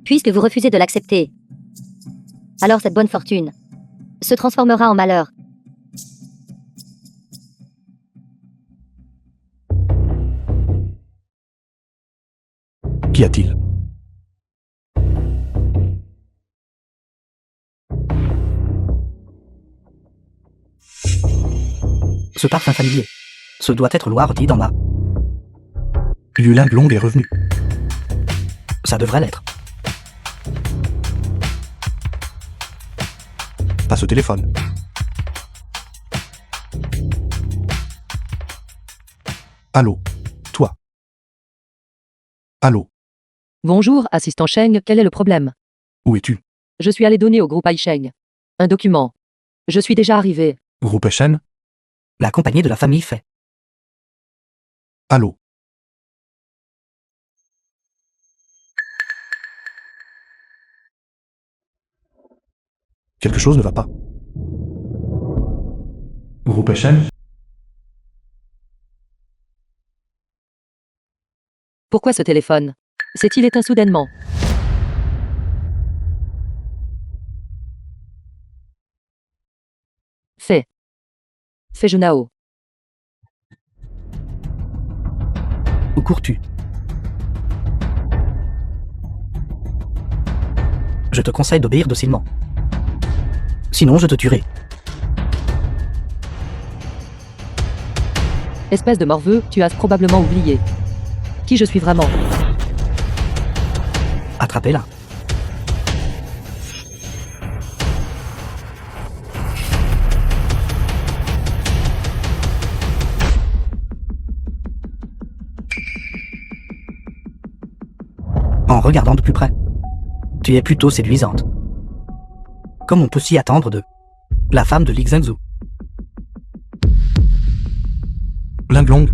Puisque vous refusez de l'accepter, alors cette bonne fortune se transformera en malheur. Qu'y a-t-il? Ce parfum familier. Ce doit être Loire-Dit d'en bas. Liu Long est revenu. Ça devrait l'être. Pas ce téléphone. Allô? Toi? Allô? Bonjour, assistant Sheng, quel est le problème? Où es-tu? Je suis allé donner au groupe Aisheng un document. Je suis déjà arrivé. Groupe Shen? La compagnie de la famille fait. Allô? Quelque chose ne va pas. Groupe Shen? Pourquoi ce téléphone? S'est-il éteint soudainement? Fais Junao. Où cours-tu? Je te conseille d'obéir docilement. Sinon, je te tuerai. Espèce de morveux, tu as probablement oublié qui je suis vraiment. Attrapez-la. En regardant de plus près, tu es plutôt séduisante. Comme on peut s'y attendre de la femme de Li Xingzhu. Long.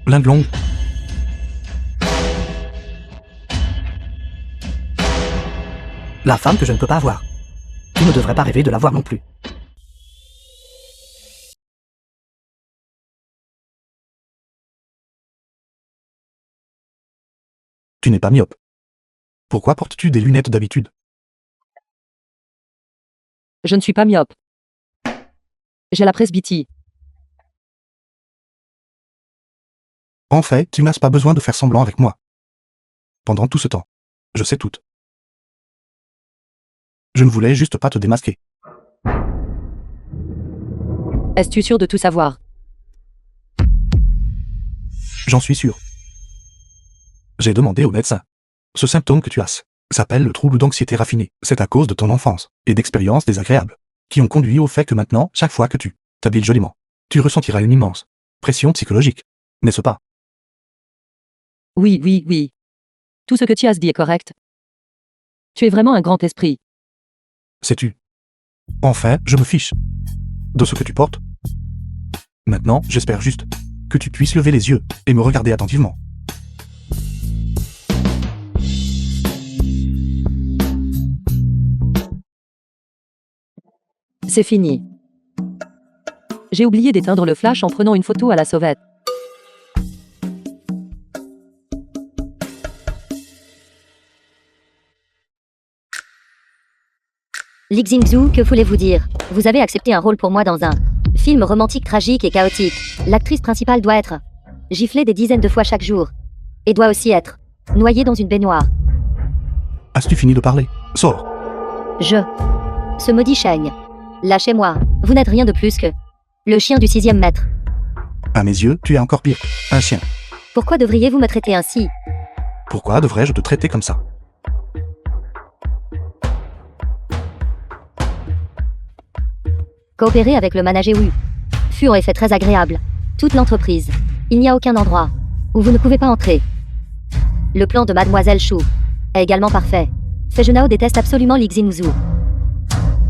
Long. La femme que je ne peux pas avoir. Tu ne devrais pas rêver de l'avoir non plus. Tu n'es pas myope. Pourquoi portes-tu des lunettes d'habitude? Je ne suis pas myope. J'ai la presbytie. En fait, tu n'as pas besoin de faire semblant avec moi. Pendant tout ce temps, je sais tout. Je ne voulais juste pas te démasquer. Es-tu sûr de tout savoir? J'en suis sûr. J'ai demandé au médecin. Ce symptôme que tu as s'appelle le trouble d'anxiété raffinée. C'est à cause de ton enfance et d'expériences désagréables qui ont conduit au fait que maintenant, chaque fois que tu t'habilles joliment, tu ressentiras une immense pression psychologique. N'est-ce pas? Oui. Tout ce que tu as dit est correct. Tu es vraiment un grand esprit. Sais-tu? Enfin, je me fiche de ce que tu portes. Maintenant, j'espère juste que tu puisses lever les yeux et me regarder attentivement. C'est fini. J'ai oublié d'éteindre le flash en prenant une photo à la sauvette. Li Xingzhu, que voulez-vous dire? Vous avez accepté un rôle pour moi dans un film romantique tragique et chaotique. L'actrice principale doit être giflée des dizaines de fois chaque jour. Et doit aussi être noyée dans une baignoire. As-tu fini de parler? Sors. Ce maudit Sheng. Lâchez-moi. Vous n'êtes rien de plus que le chien du 6e maître. À mes yeux, tu es encore pire. Un chien. Pourquoi devriez-vous me traiter ainsi? Pourquoi devrais-je te traiter comme ça? Coopérer avec le manager Wu fut en effet très agréable. Toute l'entreprise Il n'y a aucun endroit où vous ne pouvez pas entrer. Le plan de Mademoiselle Chou est également parfait. Fejunao déteste absolument Li Xingzhu.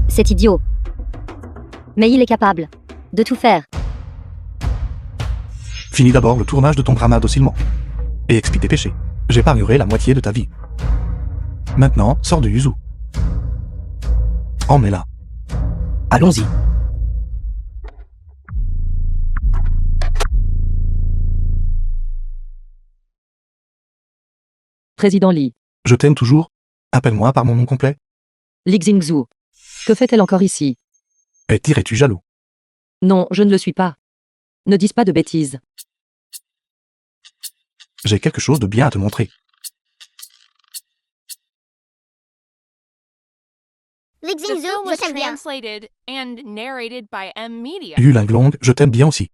C'est idiot. Mais il est capable de tout faire. Finis d'abord le tournage de ton drama docilement. Et expie tes péchés. J'épargnerai la moitié de ta vie. Maintenant, sors de Yuzu. Emmène-la. Allons-y. Président Li. Je t'aime toujours. Appelle-moi par mon nom complet. Li Xingzhu. Que fait-elle encore ici? Es-tu jaloux? Non, je ne le suis pas. Ne dis pas de bêtises. J'ai quelque chose de bien à te montrer. Li The Xingzhu, film je was t'aime bien. translated and narrated by M Media. Yu Linglong, je t'aime bien aussi.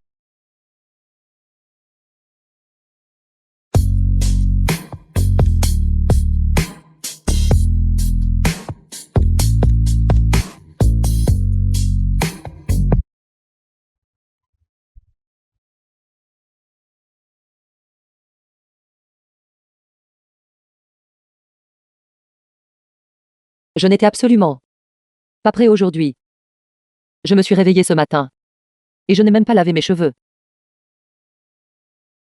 Je n'étais absolument pas prêt aujourd'hui. Je me suis réveillé ce matin. Et je n'ai même pas lavé mes cheveux.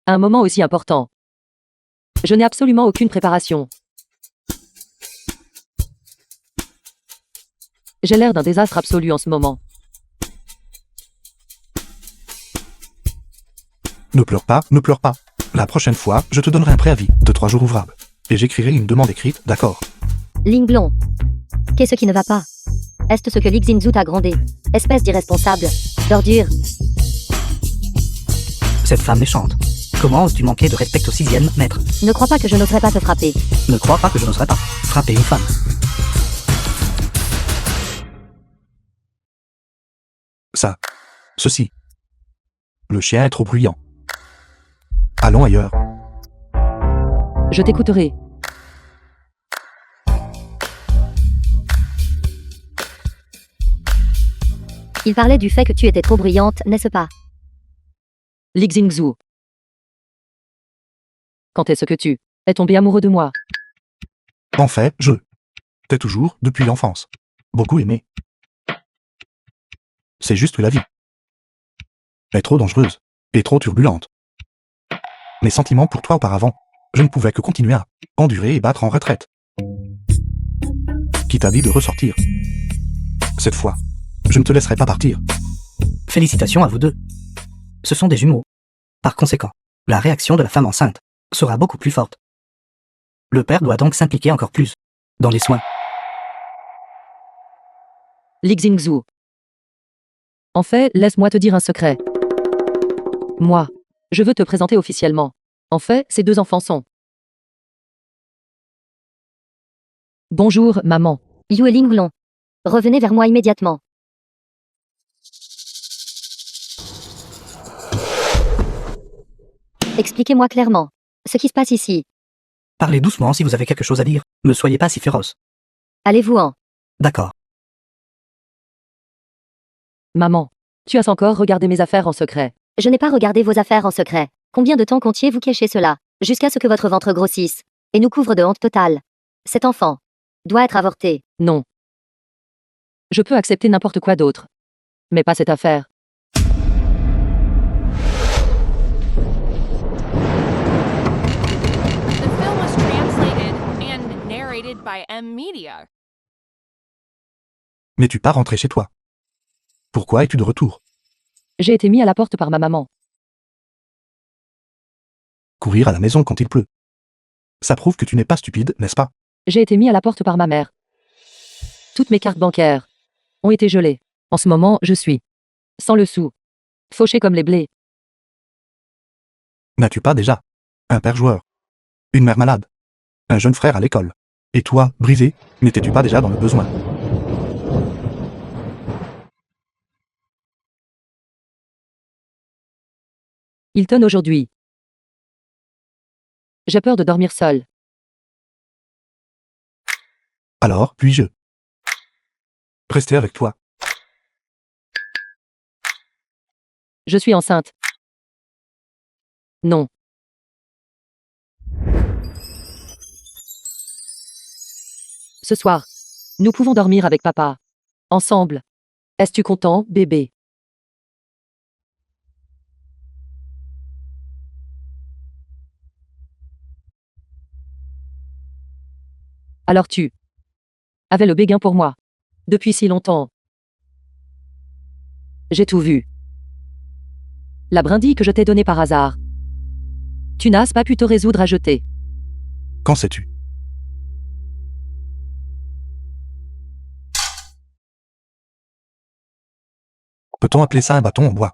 À un moment aussi important. Je n'ai absolument aucune préparation. J'ai l'air d'un désastre absolu en ce moment. Ne pleure pas, ne pleure pas. La prochaine fois, je te donnerai un préavis de 3 jours ouvrables. Et j'écrirai une demande écrite, d'accord? Linglong. Qu'est-ce qui ne va pas? Est-ce ce que Li Xingzhu t'a grondé? Espèce d'irresponsable. D'ordure. Cette femme méchante. Comment oses-tu manquer de respect au 6e maître? Ne crois pas que je n'oserais pas te frapper. Ne crois pas que je n'oserais pas frapper une femme. Ça. Ceci. Le chien est trop bruyant. Allons ailleurs. Je t'écouterai. Il parlait du fait que tu étais trop brillante, n'est-ce pas? Li Xingzhu. Quand est-ce que tu es tombé amoureux de moi? En fait, je t'ai toujours, depuis l'enfance, beaucoup aimé. C'est juste que la vie est trop dangereuse et trop turbulente. Mes sentiments pour toi auparavant, je ne pouvais que continuer à endurer et battre en retraite. Qui t'a dit de ressortir? Cette fois, je ne te laisserai pas partir. Félicitations à vous deux. Ce sont des jumeaux. Par conséquent, la réaction de la femme enceinte sera beaucoup plus forte. Le père doit donc s'impliquer encore plus dans les soins. Li Xingzhu. En fait, laisse-moi te dire un secret. Moi, je veux te présenter officiellement. En fait, ces deux enfants sont... Bonjour, maman. Yu et Linglong. Revenez vers moi immédiatement. Expliquez-moi clairement ce qui se passe ici. Parlez doucement si vous avez quelque chose à dire. Ne soyez pas si féroce. Allez-vous-en. D'accord. Maman, tu as encore regardé mes affaires en secret. Je n'ai pas regardé vos affaires en secret. Combien de temps comptiez-vous cacher cela? Jusqu'à ce que votre ventre grossisse et nous couvre de honte totale. Cet enfant doit être avorté. Non. Je peux accepter n'importe quoi d'autre. Mais pas cette affaire. The film was translated and narrated by M Media. Mais tu pars rentrer chez toi. Pourquoi es-tu de retour? J'ai été mis à la porte par ma maman. Courir à la maison quand il pleut. Ça prouve que tu n'es pas stupide, n'est-ce pas? J'ai été mis à la porte par ma mère. Toutes mes cartes bancaires ont été gelées. En ce moment, je suis sans le sou. Fauché comme les blés. N'as-tu pas déjà un père joueur? Une mère malade? Un jeune frère à l'école? Et toi, brisé, n'étais-tu pas déjà dans le besoin? Hilton aujourd'hui. J'ai peur de dormir seul. Alors, puis-je rester avec toi? Je suis enceinte. Non. Ce soir, nous pouvons dormir avec papa. Ensemble. Es-tu content, bébé? Alors tu avais le béguin pour moi. Depuis si longtemps. J'ai tout vu. La brindille que je t'ai donnée par hasard. Tu n'as pas pu te résoudre à jeter. Qu'en sais-tu? Peut-on appeler ça un bâton en bois?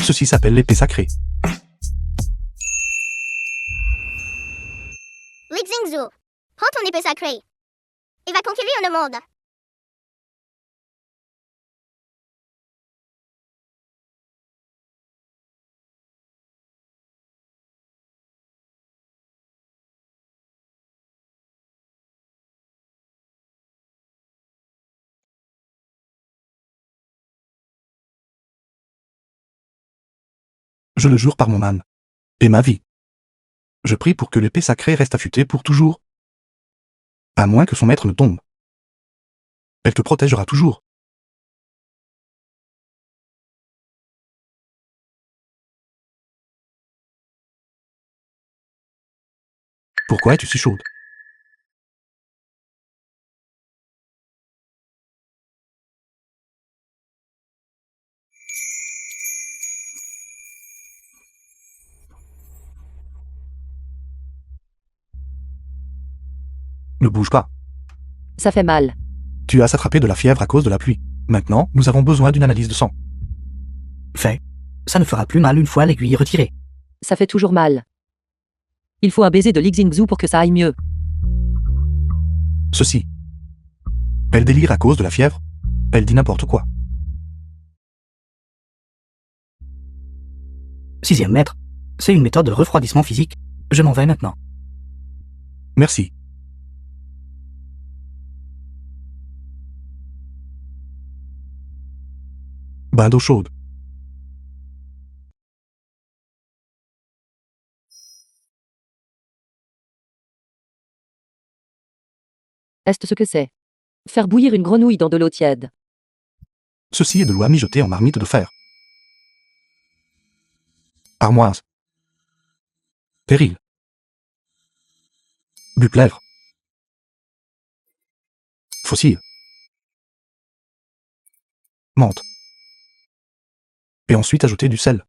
Ceci s'appelle l'épée sacrée. Lixingzu, prends ton épée sacrée. Et va conquérir le monde. Je le jure par mon âme. Et ma vie. Je prie pour que l'épée sacrée reste affûtée pour toujours. À moins que son maître ne tombe. Elle te protégera toujours. Pourquoi es-tu si chaude? Ne bouge pas. Ça fait mal. Tu as attrapé de la fièvre à cause de la pluie. Maintenant, nous avons besoin d'une analyse de sang. Fait. Ça ne fera plus mal une fois l'aiguille retirée. Ça fait toujours mal. Il faut un baiser de Lixingzu pour que ça aille mieux. Ceci. Elle délire à cause de la fièvre. Elle dit n'importe quoi. 6e maître. C'est une méthode de refroidissement physique. Je m'en vais maintenant. Merci. Bain d'eau chaude. Est-ce ce que c'est? Faire bouillir une grenouille dans de l'eau tiède. Ceci est de l'eau mijotée en marmite de fer. Armoise. Péril. Buplèvre. Faucille. Menthe. Et ensuite ajouter du sel.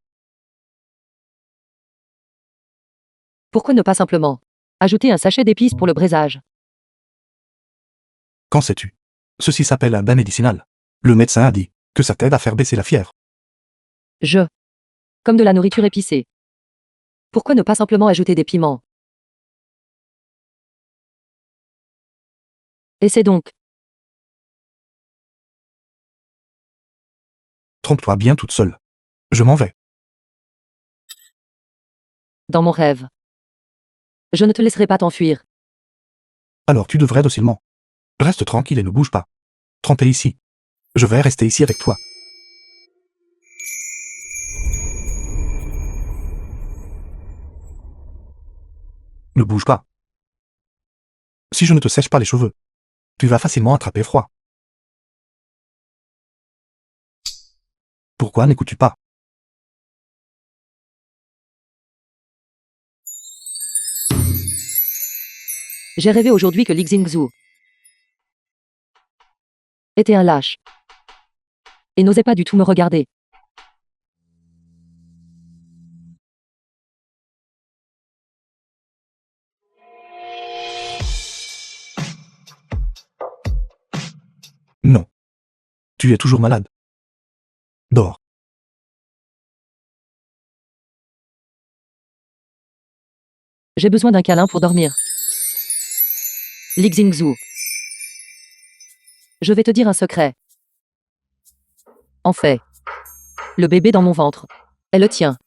Pourquoi ne pas simplement ajouter un sachet d'épices pour le braisage? Qu'en sais-tu? Ceci s'appelle un bain médicinal. Le médecin a dit que ça t'aide à faire baisser la fièvre. Comme de la nourriture épicée. Pourquoi ne pas simplement ajouter des piments? Essaie donc. Trompe-toi bien toute seule. Je m'en vais. Dans mon rêve. Je ne te laisserai pas t'enfuir. Alors tu devrais docilement. Reste tranquille et ne bouge pas. Trempé ici. Je vais rester ici avec toi. Ne bouge pas. Si je ne te sèche pas les cheveux, tu vas facilement attraper froid. Pourquoi n'écoutes-tu pas? J'ai rêvé aujourd'hui que Lixingzu était un lâche. Et n'osait pas du tout me regarder. Non. Tu es toujours malade. Dors. J'ai besoin d'un câlin pour dormir. Lixingzu. Je vais te dire un secret. En fait, le bébé dans mon ventre est le tien.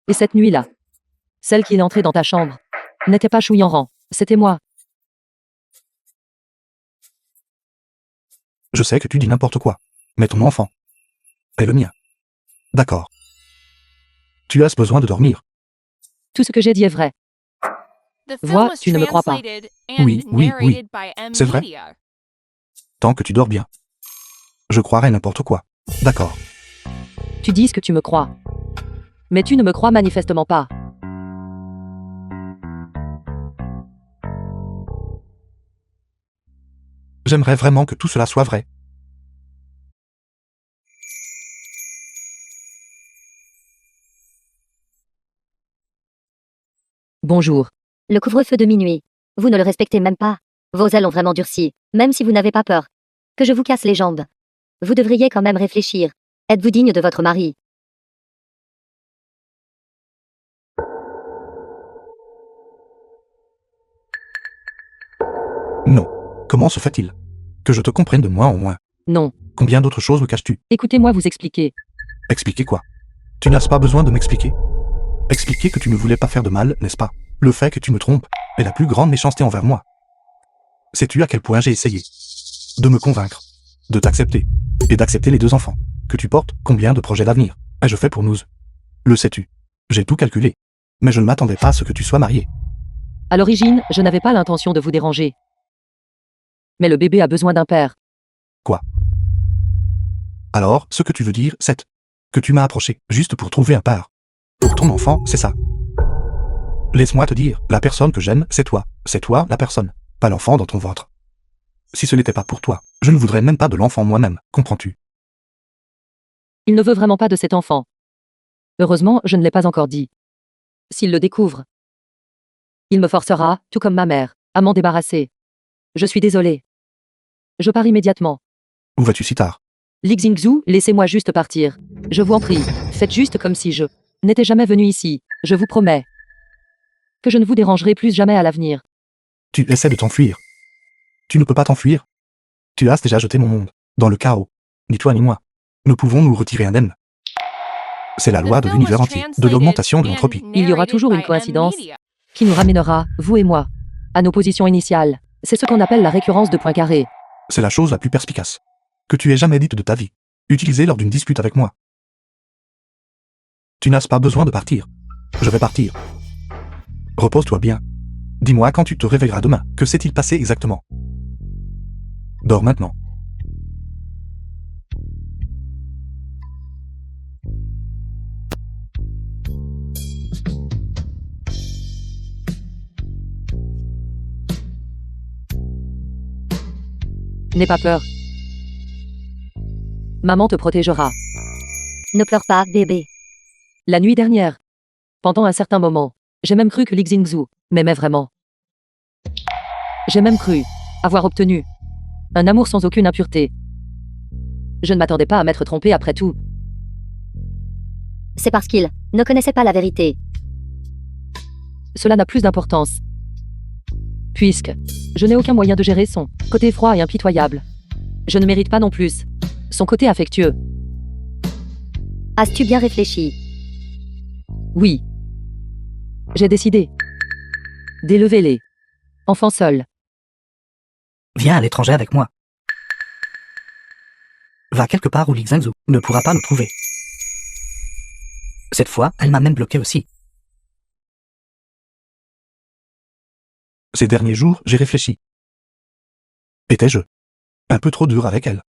Et cette nuit-là, celle qui est entrée dans ta chambre n'était pas Chouyanran, c'était moi. Je sais que tu dis n'importe quoi. Mais ton enfant est le mien. D'accord. Tu as besoin de dormir. Tout ce que j'ai dit est vrai. The film Vois, was tu ne me crois pas. translated and Oui, oui, oui. narrated by M. C'est vrai. Media. Tant que tu dors bien. Je croirais n'importe quoi. D'accord. Tu dis ce que tu me crois. Mais tu ne me crois manifestement pas. J'aimerais vraiment que tout cela soit vrai. Bonjour. Le couvre-feu de minuit. Vous ne le respectez même pas. Vos ailes ont vraiment durci, même si vous n'avez pas peur. Que je vous casse les jambes. Vous devriez quand même réfléchir. Êtes-vous digne de votre mari? Non. Comment se fait-il que je te comprenne de moins en moins? Non. Combien d'autres choses me caches-tu? Écoutez-moi vous expliquer. Expliquer quoi? Tu n'as pas besoin de m'expliquer. Expliquer que tu ne voulais pas faire de mal, n'est-ce pas? Le fait que tu me trompes est la plus grande méchanceté envers moi. Sais-tu à quel point j'ai essayé de me convaincre, de t'accepter, et d'accepter les 2 enfants que tu portes? Combien de projets d'avenir ai-je fait pour nous? Le sais-tu? J'ai tout calculé. Mais je ne m'attendais pas à ce que tu sois marié. À l'origine, je n'avais pas l'intention de vous déranger. Mais le bébé a besoin d'un père. Alors, ce que tu veux dire, c'est que tu m'as approché juste pour trouver un père. Pour ton enfant, c'est ça. Laisse-moi te dire, la personne que j'aime, c'est toi. C'est toi, la personne, pas l'enfant dans ton ventre. Si ce n'était pas pour toi, je ne voudrais même pas de l'enfant moi-même, comprends-tu? Il ne veut vraiment pas de cet enfant. Heureusement, je ne l'ai pas encore dit. S'il le découvre, il me forcera, tout comme ma mère, à m'en débarrasser. Je suis désolé. Je pars immédiatement. Où vas-tu si tard? Lixingzhu, laissez-moi juste partir. Je vous en prie, faites juste comme si je n'étais jamais venu ici. Je vous promets que je ne vous dérangerai plus jamais à l'avenir. Tu essaies de t'enfuir. Tu ne peux pas t'enfuir. Tu as déjà jeté mon monde dans le chaos. Ni toi ni moi. Nous pouvons nous retirer indemnes. C'est la loi de l'univers entier, de l'augmentation de l'entropie. Il y aura toujours une coïncidence qui nous ramènera, vous et moi, à nos positions initiales. C'est ce qu'on appelle la récurrence de points carrés. C'est la chose la plus perspicace que tu aies jamais dite de ta vie, utilisée lors d'une dispute avec moi. Tu n'as pas besoin de partir. Je vais partir. Repose-toi bien. Dis-moi quand tu te réveilleras demain, que s'est-il passé exactement? Dors maintenant. N'aie pas peur. Maman te protégera. Ne pleure pas, bébé. La nuit dernière, pendant un certain moment, j'ai même cru que Lixingzhu m'aimait vraiment. J'ai même cru avoir obtenu un amour sans aucune impureté. Je ne m'attendais pas à m'être trompée après tout. C'est parce qu'il ne connaissait pas la vérité. Cela n'a plus d'importance. Puisque je n'ai aucun moyen de gérer son côté froid et impitoyable. Je ne mérite pas non plus son côté affectueux. As-tu bien réfléchi? Oui. J'ai décidé d'élever les enfants seuls. Viens à l'étranger avec moi. Va quelque part où Lixingzhu ne pourra pas nous trouver. Cette fois, elle m'a même bloqué aussi. Ces derniers jours, j'ai réfléchi. Étais-je un peu trop dur avec elle?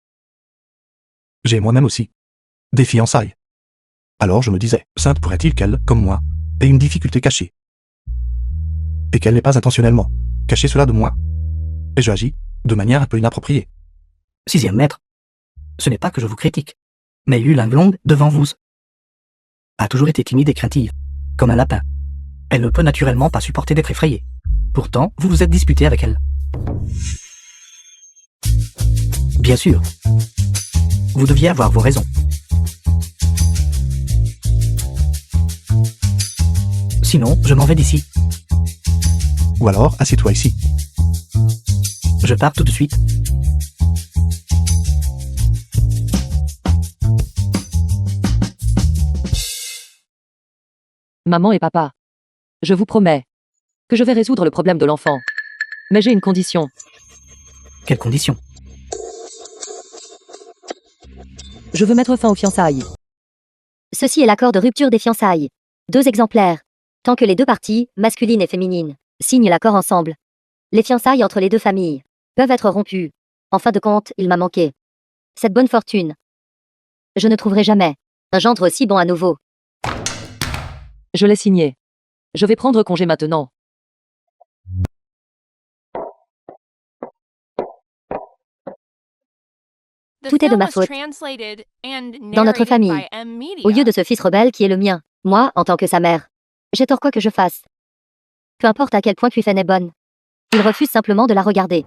J'ai moi-même aussi des fiançailles. Alors je me disais, Sainte pourrait-il qu'elle, comme moi, ait une difficulté cachée? Et qu'elle n'ait pas intentionnellement caché cela de moi? Et je agis de manière un peu inappropriée. 6e maître. Ce n'est pas que je vous critique, mais Yu Linglong, devant vous, a toujours été timide et craintive, comme un lapin. Elle ne peut naturellement pas supporter d'être effrayée. Pourtant, vous vous êtes disputé avec elle. Bien sûr. Vous deviez avoir vos raisons. Sinon, je m'en vais d'ici. Ou alors, assieds-toi ici. Je pars tout de suite. Maman et papa, je vous promets que je vais résoudre le problème de l'enfant. Mais j'ai une condition. Quelles conditions? Je veux mettre fin aux fiançailles. Ceci est l'accord de rupture des fiançailles. 2 exemplaires. Tant que les 2 parties, masculine et féminine, signent l'accord ensemble, les fiançailles entre les 2 familles peuvent être rompues. En fin de compte, il m'a manqué cette bonne fortune. Je ne trouverai jamais un gendre aussi bon à nouveau. Je l'ai signé. Je vais prendre congé maintenant. The Tout est de film ma was faute. translated and Dans notre narrated famille. by M Media. Au lieu de ce fils rebelle qui est le mien, moi, en tant que sa mère, j'ai tort quoi que je fasse. Peu importe à quel point Kuifen est bonne. Il refuse simplement de la regarder.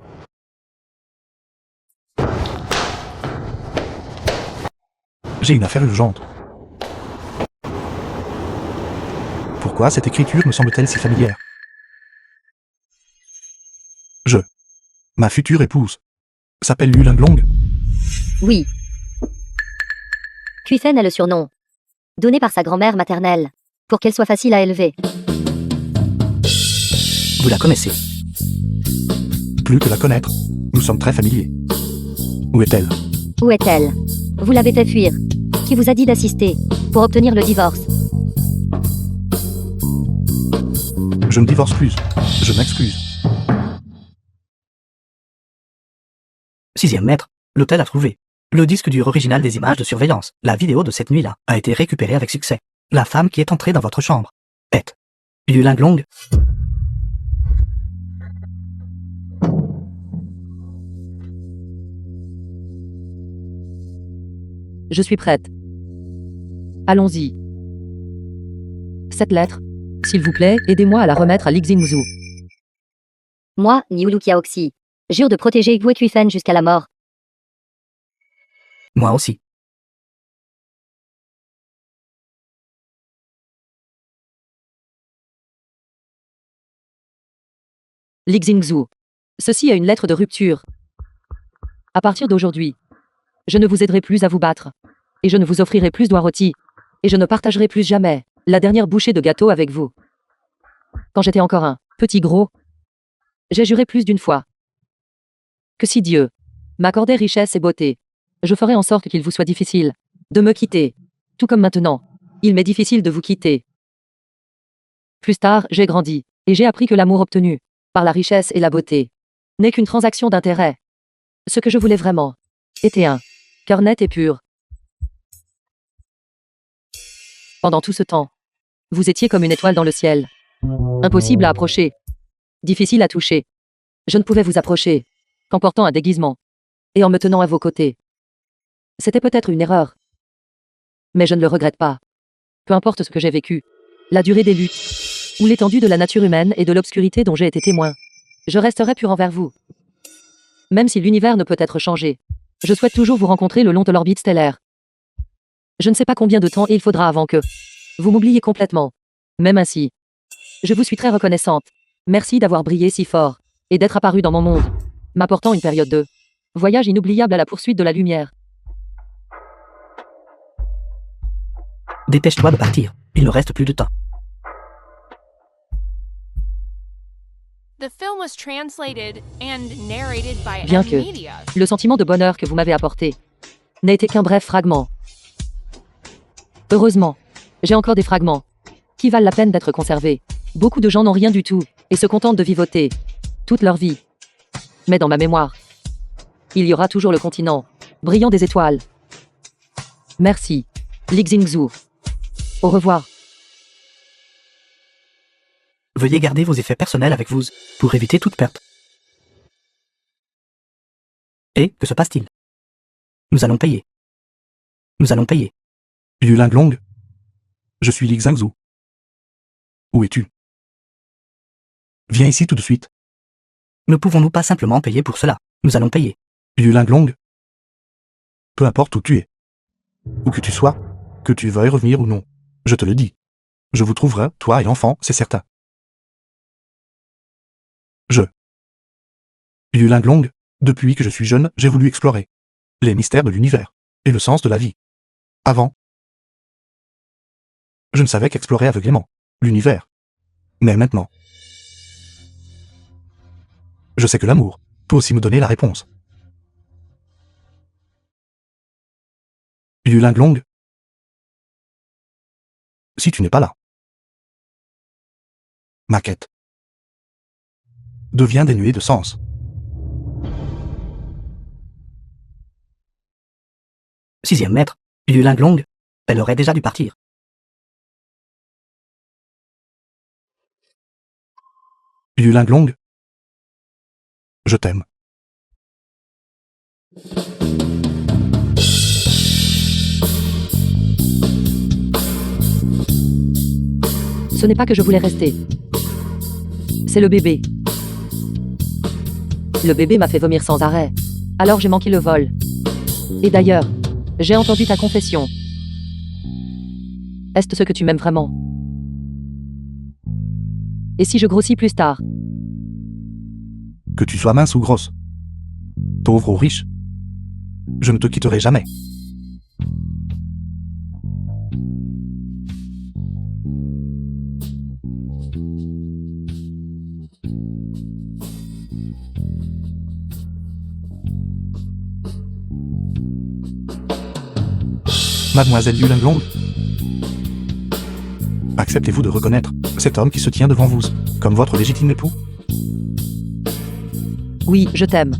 J'ai une affaire urgente. Pourquoi cette écriture me semble-t-elle si familière? Ma future épouse s'appelle Yu Linglong. Oui. Kuifen est le surnom donné par sa grand-mère maternelle pour qu'elle soit facile à élever. Vous la connaissez. Plus que la connaître, nous sommes très familiers. Où est-elle? Où est-elle? Vous l'avez fait fuir. Qui vous a dit d'assister pour obtenir le divorce? Je ne divorce plus. Je m'excuse. 6e maître, l'hôtel a trouvé. Le disque dur original des images de surveillance, la vidéo de cette nuit-là, a été récupérée avec succès. La femme qui est entrée dans votre chambre est Yu Linglong. Je suis prête. Allons-y. Cette lettre, s'il vous plaît, aidez-moi à la remettre à Lixingzhu. Moi, Niulu Kiaoxi, jure de protéger Gue Kuifen jusqu'à la mort. Moi aussi. Lixingzhu. Ceci est une lettre de rupture. À partir d'aujourd'hui, je ne vous aiderai plus à vous battre. Et je ne vous offrirai plus d'oie rôtie. Et je ne partagerai plus jamais la dernière bouchée de gâteau avec vous. Quand j'étais encore un petit gros, j'ai juré plus d'une fois que si Dieu m'accordait richesse et beauté, je ferais en sorte qu'il vous soit difficile de me quitter. Tout comme maintenant, il m'est difficile de vous quitter. Plus tard, j'ai grandi, et j'ai appris que l'amour obtenu par la richesse et la beauté n'est qu'une transaction d'intérêt. Ce que je voulais vraiment était un cœur net et pur. Pendant tout ce temps, vous étiez comme une étoile dans le ciel. Impossible à approcher. Difficile à toucher. Je ne pouvais vous approcher qu'en portant un déguisement et en me tenant à vos côtés. C'était peut-être une erreur. Mais je ne le regrette pas. Peu importe ce que j'ai vécu, la durée des luttes, ou l'étendue de la nature humaine et de l'obscurité dont j'ai été témoin, je resterai pur envers vous. Même si l'univers ne peut être changé, je souhaite toujours vous rencontrer le long de l'orbite stellaire. Je ne sais pas combien de temps il faudra avant que vous m'oubliez complètement. Même ainsi, je vous suis très reconnaissante. Merci d'avoir brillé si fort et d'être apparu dans mon monde, m'apportant une période de voyage inoubliable à la poursuite de la lumière. Dépêche-toi de partir. Il ne reste plus de temps. The film was translated and narrated by Bien M que Media. le sentiment de bonheur que vous m'avez apporté n'a été qu'un bref fragment. Heureusement, j'ai encore des fragments qui valent la peine d'être conservés. Beaucoup de gens n'ont rien du tout et se contentent de vivoter toute leur vie. Mais dans ma mémoire, il y aura toujours le continent brillant des étoiles. Merci, Lixingzhu. Au revoir. Veuillez garder vos effets personnels avec vous pour éviter toute perte. Et que se passe-t-il? Nous allons payer. Nous allons payer. Yu Linglong. Je suis Li Xingzhu. Où es-tu? Viens ici tout de suite. Ne pouvons-nous pas simplement payer pour cela? Nous allons payer. Yu Linglong. Peu importe où tu es. Où que tu sois, que tu veuilles revenir ou non, je te le dis. Je vous trouverai, toi et l'enfant, c'est certain. Yu Linglong, depuis que je suis jeune, j'ai voulu explorer les mystères de l'univers et le sens de la vie. Avant, je ne savais qu'explorer aveuglément l'univers. Mais maintenant, je sais que l'amour peut aussi me donner la réponse. Yu Linglong, si tu n'es pas là, Ma quête devient dénuée de sens. Sixième maître, Yuling Long, elle aurait déjà dû partir. Yuling Long, je t'aime. Ce n'est pas que je voulais rester. C'est le bébé. Le bébé m'a fait vomir sans arrêt. Alors j'ai manqué le vol. Et d'ailleurs, j'ai entendu ta confession. Est-ce ce que tu m'aimes vraiment? Et si je grossis plus tard? Que tu sois mince ou grosse, pauvre ou riche, je ne te quitterai jamais. Mademoiselle Yuling Long, acceptez-vous de reconnaître cet homme qui se tient devant vous comme votre légitime époux? Oui, je t'aime.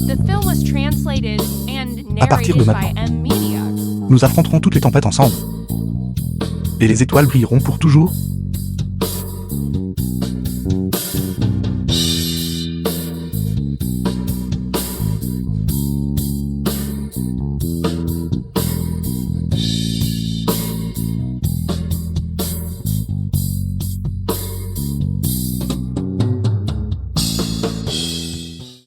The film was translated and À partir de narrated by maintenant. M Media. Nous affronterons toutes les tempêtes ensemble. Et les étoiles brilleront pour toujours